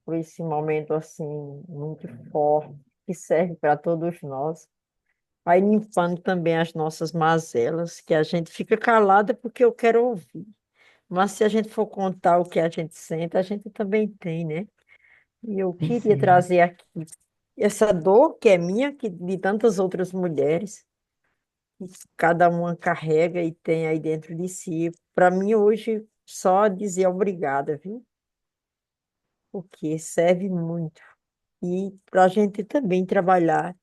por esse momento assim muito forte que serve para todos nós. Vai limpando também as nossas mazelas, que a gente fica calada porque eu quero ouvir. Mas se a gente for contar o que a gente sente, a gente também tem, né? E eu Pois queria é. trazer aqui essa dor que é minha, que de tantas outras mulheres, que cada uma carrega e tem aí dentro de si. Para mim, hoje, só dizer obrigada, viu? Porque serve muito. E para a gente também trabalhar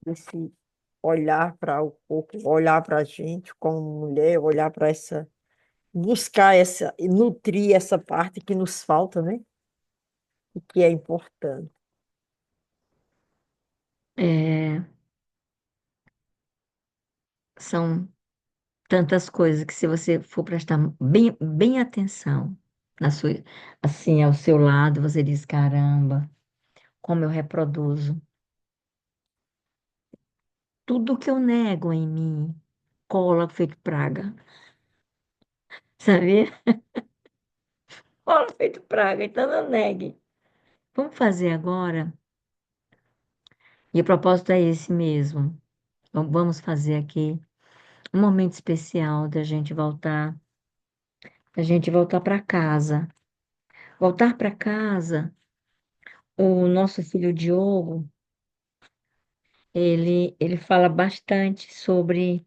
esse olhar para o corpo, olhar para a gente como mulher, olhar para essa, buscar essa, e nutrir essa parte que nos falta, né? E que é importante. É, são tantas coisas que se você for prestar bem atenção na sua, assim, ao seu lado, você diz, caramba, como eu reproduzo. Tudo que eu nego em mim, cola feito praga, sabe? Cola feito praga, então não negue. Vamos fazer agora, e o propósito é esse mesmo. Vamos fazer aqui um momento especial da gente voltar para casa. Voltar para casa, o nosso filho Diogo, ele fala bastante sobre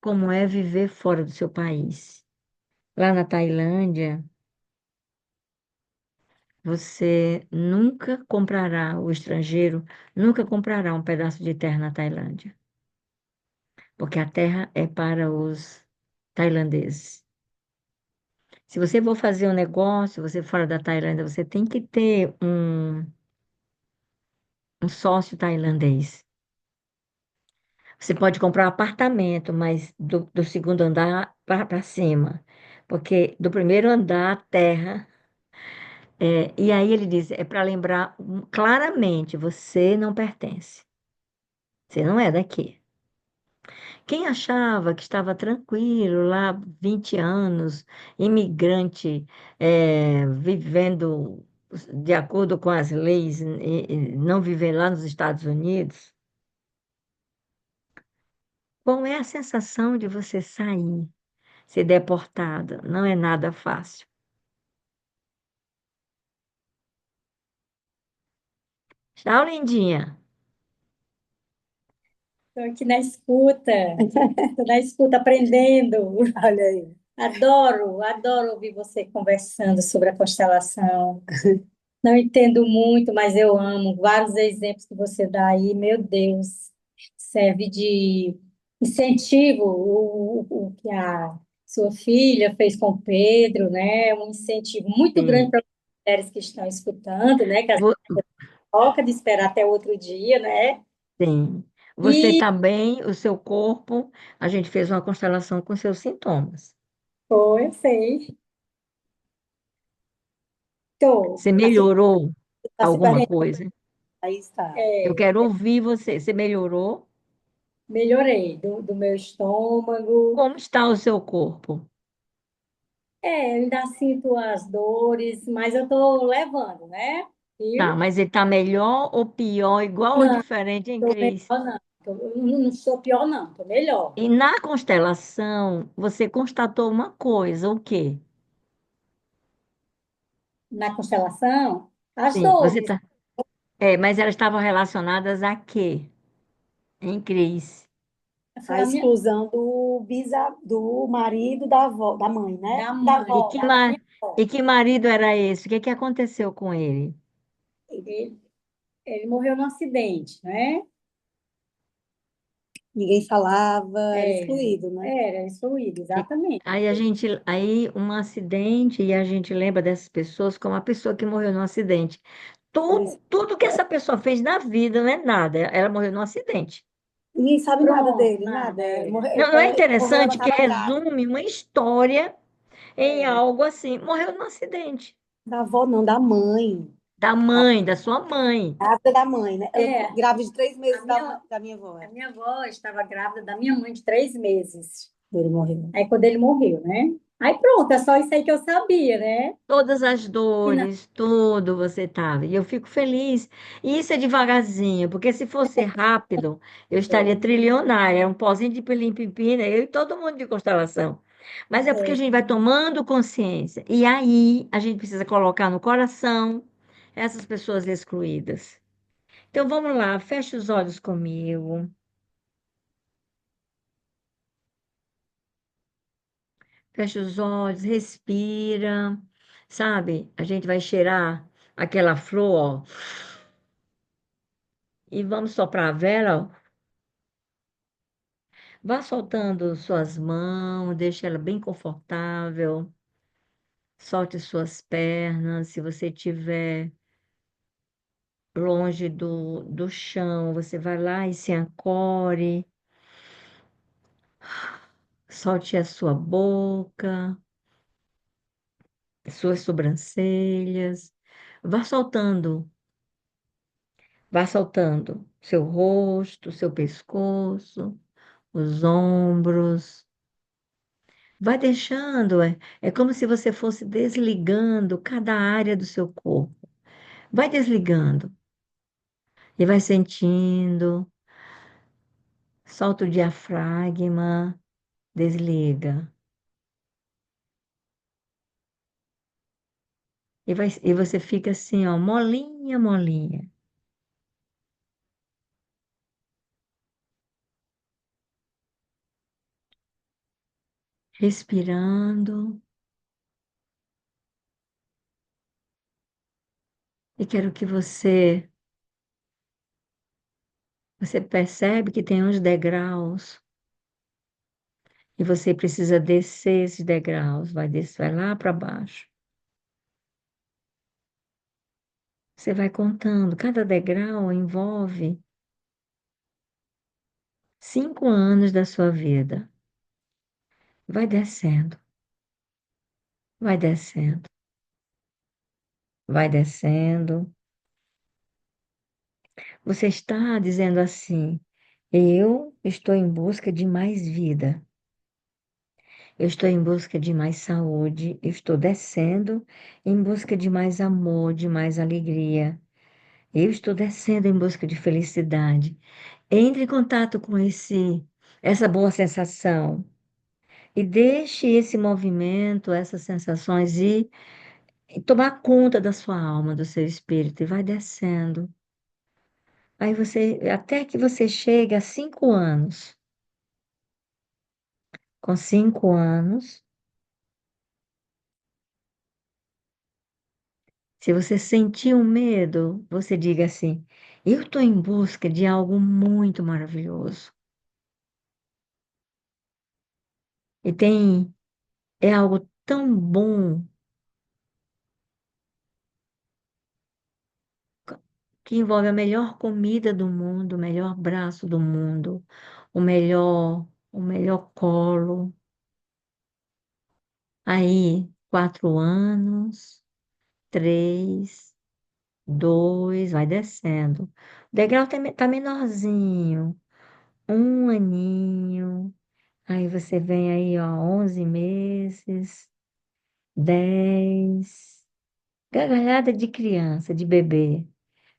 como é viver fora do seu país. Lá na Tailândia, você nunca comprará, o estrangeiro nunca comprará um pedaço de terra na Tailândia, porque a terra é para os tailandeses. Se você for fazer um negócio, você fora da Tailândia, você tem que ter um sócio tailandês. Você pode comprar um apartamento, mas do segundo andar para cima, porque do primeiro andar a terra. E aí ele diz, é para lembrar claramente, você não pertence. Você não é daqui. Quem achava que estava tranquilo lá, 20 anos, imigrante, vivendo de acordo com as leis, e não viver lá nos Estados Unidos, qual é a sensação de você sair, ser deportada? Não é nada fácil. Tchau, lindinha. Estou aqui na escuta, estou na escuta, aprendendo. Olha aí. Adoro ouvir você conversando sobre a constelação. Não entendo muito, mas eu amo. Vários exemplos que você dá aí, meu Deus, serve de incentivo o que a sua filha fez com o Pedro, né? Um incentivo muito grande Sim. para as mulheres que estão escutando, né? Que às Vo- vezes toca de esperar até outro dia, né? Sim. Você E está bem, o seu corpo, a gente fez uma constelação com seus sintomas. foi, eu sei. Tô. Você melhorou Está se alguma perguntando, coisa? aí está. Eu quero ouvir você. Você melhorou? Melhorei do meu estômago. Como está o seu corpo? Eu ainda sinto as dores, mas eu tô levando, né? Tá, Viu? mas ele está melhor ou pior, igual ou Não, diferente em tô Cris? melhor não. Eu não sou pior, não. Tô melhor. E na constelação, você constatou uma coisa, o quê? Na constelação, as Sim, você dores. tá. Mas elas estavam relacionadas a quê? Em Cris. Foi A exclusão do marido da avó, da mãe, né? da Da mãe, E avó, que, da ma... minha avó. e que marido era esse? O que que aconteceu com ele? ele, ele morreu num acidente, né? Ninguém falava, era É, excluído, né? era excluído, E exatamente. aí um acidente, e a gente lembra dessas pessoas como a pessoa que morreu num acidente. Por Tudo, isso. tudo que essa pessoa fez na vida não é nada. Ela morreu num acidente. Ninguém sabe nada Pronto, dele, nada, nada. era. Não é Ele morreu, ela interessante que estava grávida. resume uma história em Era. algo assim? Morreu num acidente. Da avó, não, da mãe. Da mãe, da sua mãe. Grávida da mãe, né? Ela É, grávida de 3 meses a minha, da minha avó. a minha avó estava grávida da minha mãe de 3 meses. Ele morreu. Aí quando ele morreu, né? Aí pronto, é só isso aí que eu sabia, né? Todas as E não, dores, tudo você estava. E eu fico feliz. E isso é devagarzinho, porque se fosse rápido, eu estaria trilionária. Era um pozinho de pilim-pipina, eu e todo mundo de constelação. Mas é porque a É. gente vai tomando consciência. E aí a gente precisa colocar no coração essas pessoas excluídas. Então vamos lá, feche os olhos comigo. Fecha os olhos, respira. Sabe? A gente vai cheirar aquela flor, ó, e vamos soprar a vela, ó. Vá soltando suas mãos, deixe ela bem confortável. Solte suas pernas. Se você estiver longe do chão, você vai lá e se ancore. Solte a sua boca, suas sobrancelhas. Vá soltando, vá soltando seu rosto, seu pescoço, os ombros. Vai deixando, é como se você fosse desligando cada área do seu corpo. Vai desligando e vai sentindo, solta o diafragma, desliga. E você fica assim, ó, molinha, molinha. Respirando. E quero que você percebe que tem uns degraus e você precisa descer esses degraus, vai descer, vai lá para baixo. Você vai contando, cada degrau envolve 5 anos da sua vida. Vai descendo, vai descendo, vai descendo. Você está dizendo assim: eu estou em busca de mais vida. Eu estou em busca de mais saúde, eu estou descendo em busca de mais amor, de mais alegria. Eu estou descendo em busca de felicidade. Entre em contato com essa boa sensação e deixe esse movimento, essas sensações e tomar conta da sua alma, do seu espírito e vai descendo. Aí até que você chegue a 5 anos. Com 5 anos, se você sentir um medo, você diga assim: eu estou em busca de algo muito maravilhoso. E é algo tão bom que envolve a melhor comida do mundo, o melhor braço do mundo, o melhor colo. Aí, 4 anos, 3, 2, vai descendo. O degrau tá menorzinho, 1 aninho. Aí você vem aí, ó, 11 meses, 10, gargalhada de criança, de bebê,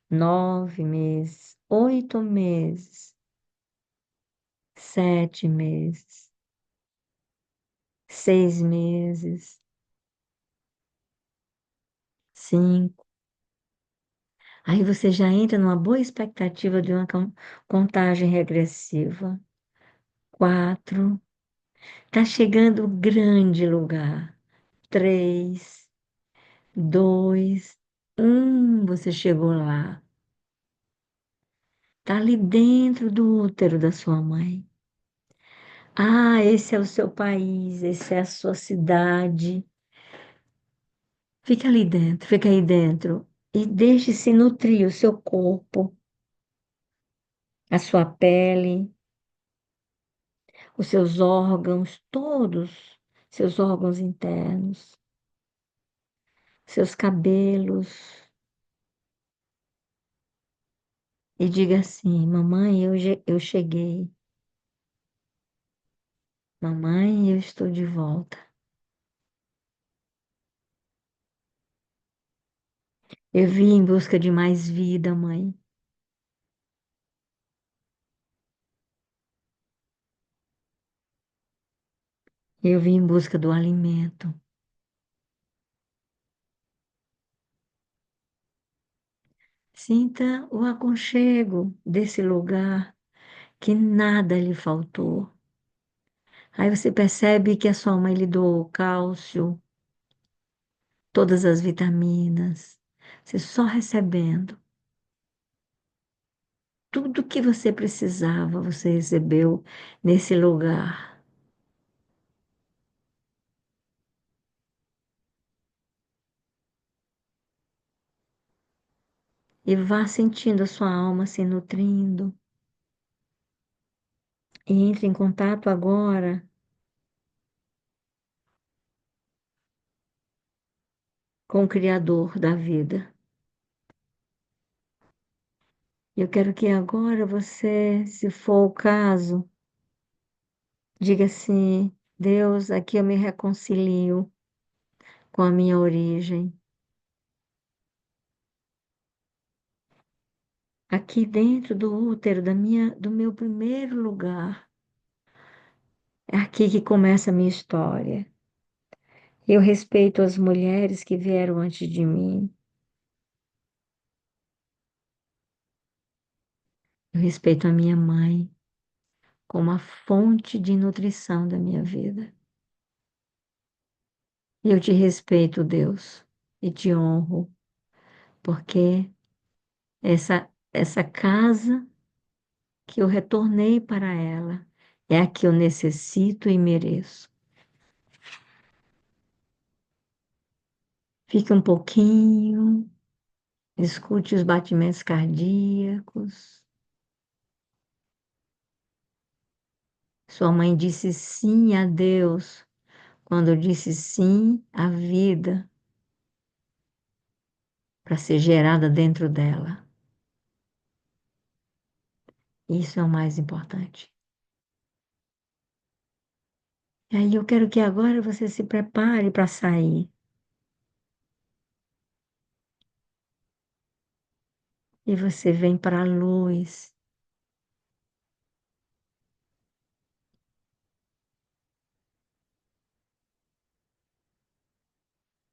9 meses, 8 meses, 7 meses, 6 meses, 5. Aí você já entra numa boa expectativa de uma contagem regressiva. 4, tá chegando o grande lugar. 3, 2, 1, você chegou lá. Tá ali dentro do útero da sua mãe. Ah, esse é o seu país, essa é a sua cidade. Fica ali dentro, fica aí dentro e deixe-se nutrir o seu corpo, a sua pele, os seus órgãos, todos, seus órgãos internos, seus cabelos. E diga assim: mamãe, eu cheguei. Mamãe, eu estou de volta. Eu vim em busca de mais vida, mãe. Eu vim em busca do alimento. Sinta o aconchego desse lugar que nada lhe faltou. Aí você percebe que a sua mãe lhe doou cálcio, todas as vitaminas. Você só recebendo. Tudo que você precisava, você recebeu nesse lugar. E vá sentindo a sua alma se nutrindo. E entre em contato agora com o Criador da vida. Eu quero que agora você, se for o caso, diga assim: Deus, aqui eu me reconcilio com a minha origem. Aqui dentro do útero do meu primeiro lugar. É aqui que começa a minha história. Eu respeito as mulheres que vieram antes de mim. Eu respeito a minha mãe como a fonte de nutrição da minha vida. E eu te respeito, Deus, e te honro, porque essa casa que eu retornei para ela é a que eu necessito e mereço. Fique um pouquinho, escute os batimentos cardíacos. Sua mãe disse sim a Deus quando eu disse sim à vida para ser gerada dentro dela. Isso é o mais importante. E aí eu quero que agora você se prepare para sair. E você vem para a luz.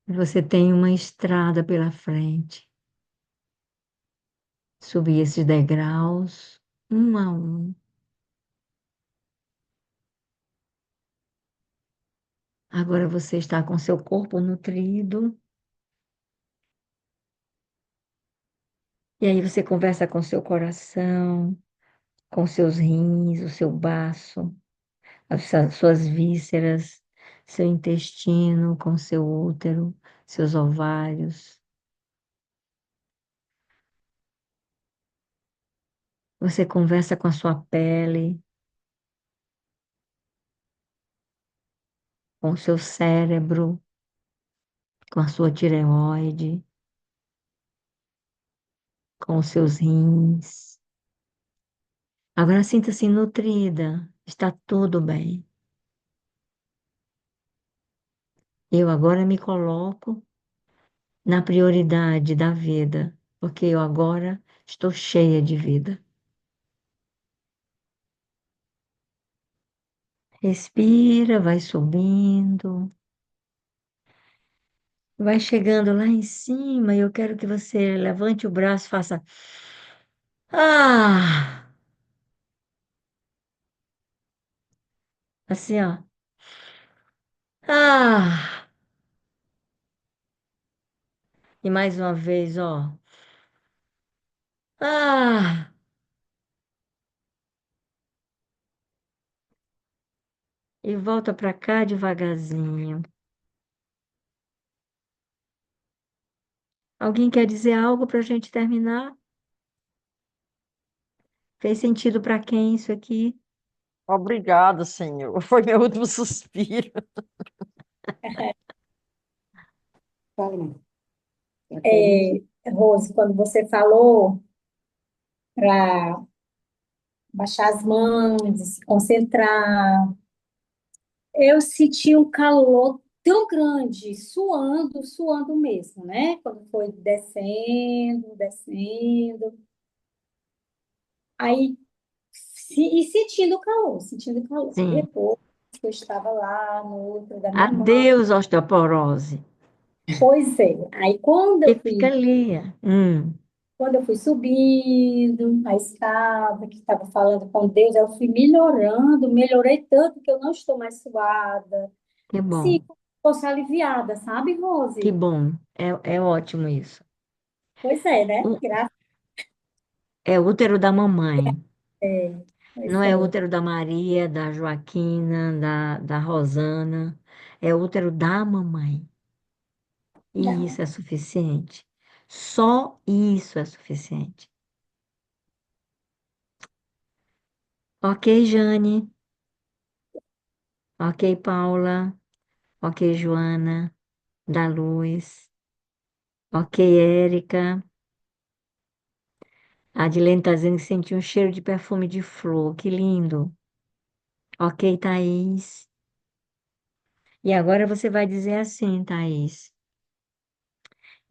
Você tem uma estrada pela frente. Subir esses degraus, um a um. Agora você está com seu corpo nutrido. E aí você conversa com seu coração, com seus rins, o seu baço, suas vísceras, seu intestino, com seu útero, seus ovários. Você conversa com a sua pele, com o seu cérebro, com a sua tireoide, com os seus rins. Agora sinta-se nutrida, está tudo bem. Eu agora me coloco na prioridade da vida, porque eu agora estou cheia de vida. Respira, vai subindo, vai chegando lá em cima e eu quero que você levante o braço, faça ah, assim, ó. Ah, e mais uma vez, ó. Ah, e volta para cá devagarzinho. Alguém quer dizer algo para a gente terminar? Fez sentido para quem isso aqui? Obrigada, Senhor. Foi meu último suspiro. Rose, quando você falou para baixar as mãos, e se concentrar, eu senti um calor tão grande, suando, suando mesmo, né? Quando foi descendo, descendo. Aí, e sentindo o calor, sentindo o calor. Sim. Depois que eu estava lá no útero da minha mãe. Adeus, osteoporose. Pois é, aí E fica ali. quando eu fui subindo a escada, que estava falando com Deus, eu fui melhorando, melhorei tanto que eu não estou mais suada. Que Sim, bom, fosse aliviada, sabe, que Rose? bom. É ótimo isso. Pois é, né? O- Graças É o útero da mamãe. a Deus. Não Pois é o é, útero da Maria, da Joaquina, da Rosana. É o útero da mamãe. E não, isso é suficiente. Só isso é suficiente. Ok, Jane. Ok, Paula. Ok, Joana. Da Luz. Ok, Érica. A Adilene está dizendo que sentiu um cheiro de perfume de flor. Que lindo. Ok, Thaís. E agora você vai dizer assim, Thaís.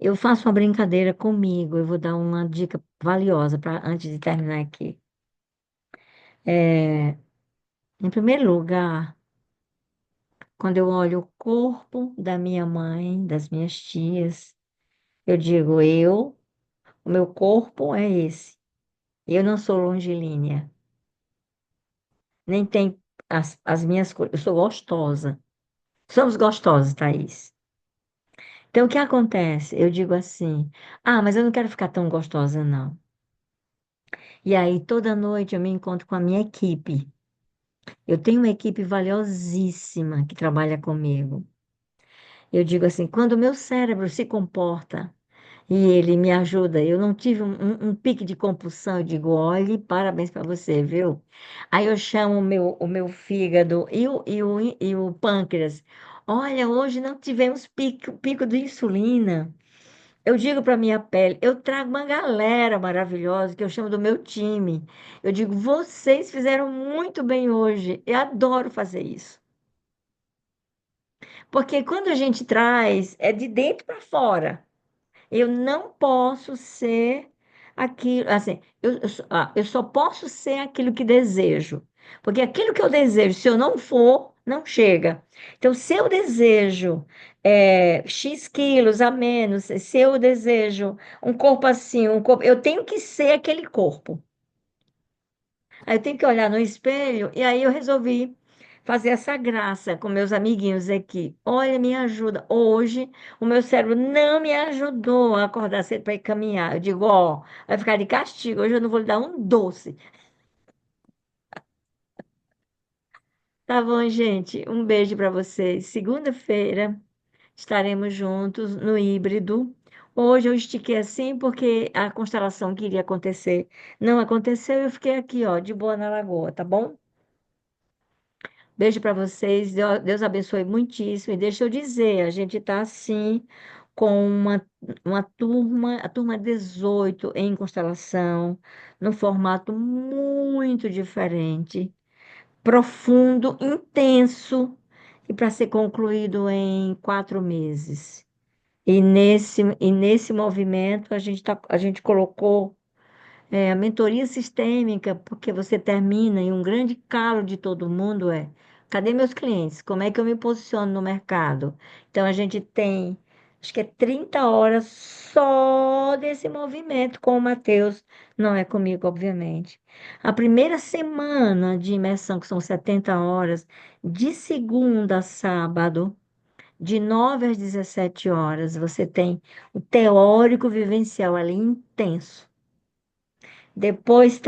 Eu faço uma brincadeira comigo. Eu vou dar uma dica valiosa para antes de terminar aqui. É, em primeiro lugar, quando eu olho o corpo da minha mãe, das minhas tias, eu digo, o meu corpo é esse. Eu não sou longilínea, nem tem as minhas coisas. Eu sou gostosa. Somos gostosos, Thaís. Então, o que acontece? Eu digo assim, mas eu não quero ficar tão gostosa, não. E aí, toda noite eu me encontro com a minha equipe. Eu tenho uma equipe valiosíssima que trabalha comigo. Eu digo assim, quando o meu cérebro se comporta e ele me ajuda, eu não tive um pique de compulsão, eu digo, olhe, parabéns para você, viu? Aí eu chamo o meu fígado e o pâncreas. Olha, hoje não tivemos pico de insulina. Eu digo para minha pele, eu trago uma galera maravilhosa que eu chamo do meu time. Eu digo, vocês fizeram muito bem hoje. Eu adoro fazer isso. Porque quando a gente traz, é de dentro para fora. Eu não posso ser aquilo, assim, eu só posso ser aquilo que desejo. Porque aquilo que eu desejo, se eu não for, não chega. Então, se eu desejo X quilos a menos, se eu desejo um corpo assim, eu tenho que ser aquele corpo. Aí eu tenho que olhar no espelho e aí eu resolvi fazer essa graça com meus amiguinhos aqui. Olha, me ajuda. Hoje o meu cérebro não me ajudou a acordar cedo para ir caminhar. Eu digo, ó, vai ficar de castigo. Hoje eu não vou lhe dar um doce. Tá bom, gente? Um beijo para vocês. Segunda-feira estaremos juntos no híbrido. Hoje eu estiquei assim porque a constelação que iria acontecer não aconteceu. Eu fiquei aqui, ó, de boa na lagoa, tá bom? Beijo para vocês. Deus abençoe muitíssimo. E deixa eu dizer, a gente está assim com uma turma, a turma 18 em constelação, num formato muito diferente, profundo, intenso, e para ser concluído em 4 meses. E nesse movimento a gente colocou a mentoria sistêmica, porque você termina e um grande calo de todo mundo cadê meus clientes? Como é que eu me posiciono no mercado? Então, a gente tem, acho que é 30 horas só desse movimento com o Matheus, não é comigo, obviamente. A primeira semana de imersão, que são 70 horas, de segunda a sábado, de 9 às 17 horas, você tem o teórico vivencial ali intenso. Depois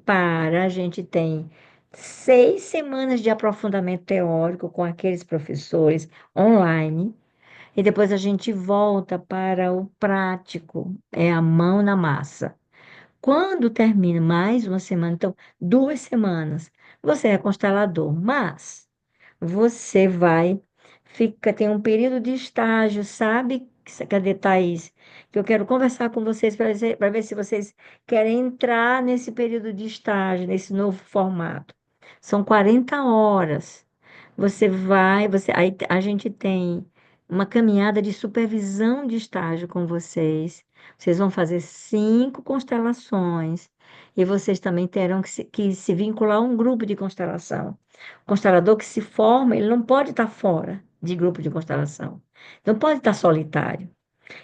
a gente tem 6 semanas de aprofundamento teórico com aqueles professores online, e depois a gente volta para o prático, é a mão na massa. Quando termina mais uma semana, então 2 semanas, você é constelador, mas você tem um período de estágio, sabe? Cadê Thaís? Que eu quero conversar com vocês para ver se vocês querem entrar nesse período de estágio, nesse novo formato. São 40 horas. Aí a gente tem uma caminhada de supervisão de estágio com vocês. Vocês vão fazer 5 constelações. e vocês também terão que se vincular a um grupo de constelação. O constelador que se forma, ele não pode estar fora de grupo de constelação. Não pode estar solitário.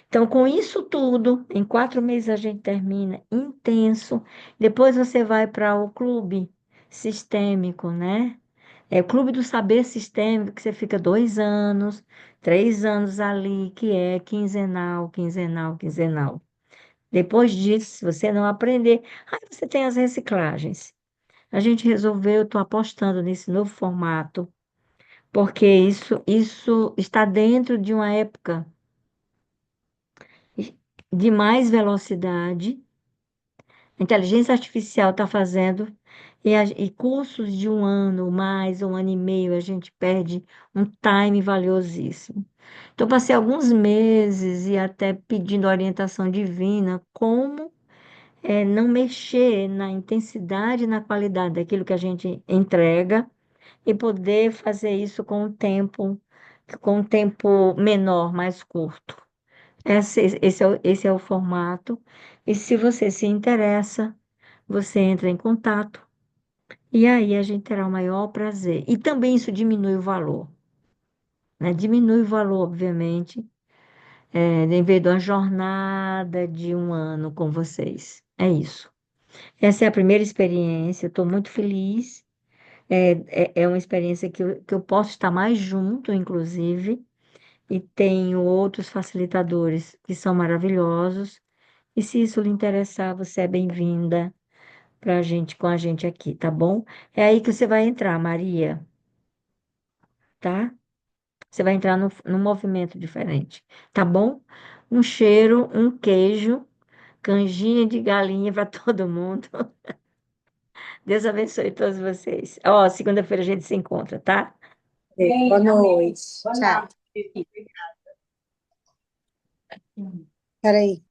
Então, com isso tudo, em 4 meses a gente termina intenso. Depois você vai para o clube sistêmico, né? É o clube do saber sistêmico, que você fica 2 anos, 3 anos ali, que é quinzenal, quinzenal, quinzenal. Depois disso, se você não aprender, aí você tem as reciclagens. A gente resolveu, estou apostando nesse novo formato, porque isso está dentro de uma época de mais velocidade. A inteligência artificial está fazendo, e cursos de 1 ano, mais 1 ano e meio, a gente perde um time valiosíssimo. Então, passei alguns meses e até pedindo orientação divina, como não mexer na intensidade e na qualidade daquilo que a gente entrega e poder fazer isso com um tempo menor, mais curto. Esse é o formato. E se você se interessa, você entra em contato e aí a gente terá o maior prazer. E também isso diminui o valor, né? Diminui o valor, obviamente, em vez de uma jornada de 1 ano com vocês. É isso. Essa é a primeira experiência, estou muito feliz. É uma experiência que eu posso estar mais junto, inclusive, e tenho outros facilitadores que são maravilhosos. E se isso lhe interessar, você é bem-vinda com a gente aqui, tá bom? É aí que você vai entrar, Maria, tá? Você vai entrar num movimento diferente, tá bom? Um cheiro, um queijo, canjinha de galinha para todo mundo. Deus abençoe todos vocês. Ó, segunda-feira a gente se encontra, tá? Boa noite. Tchau. Obrigada. Peraí.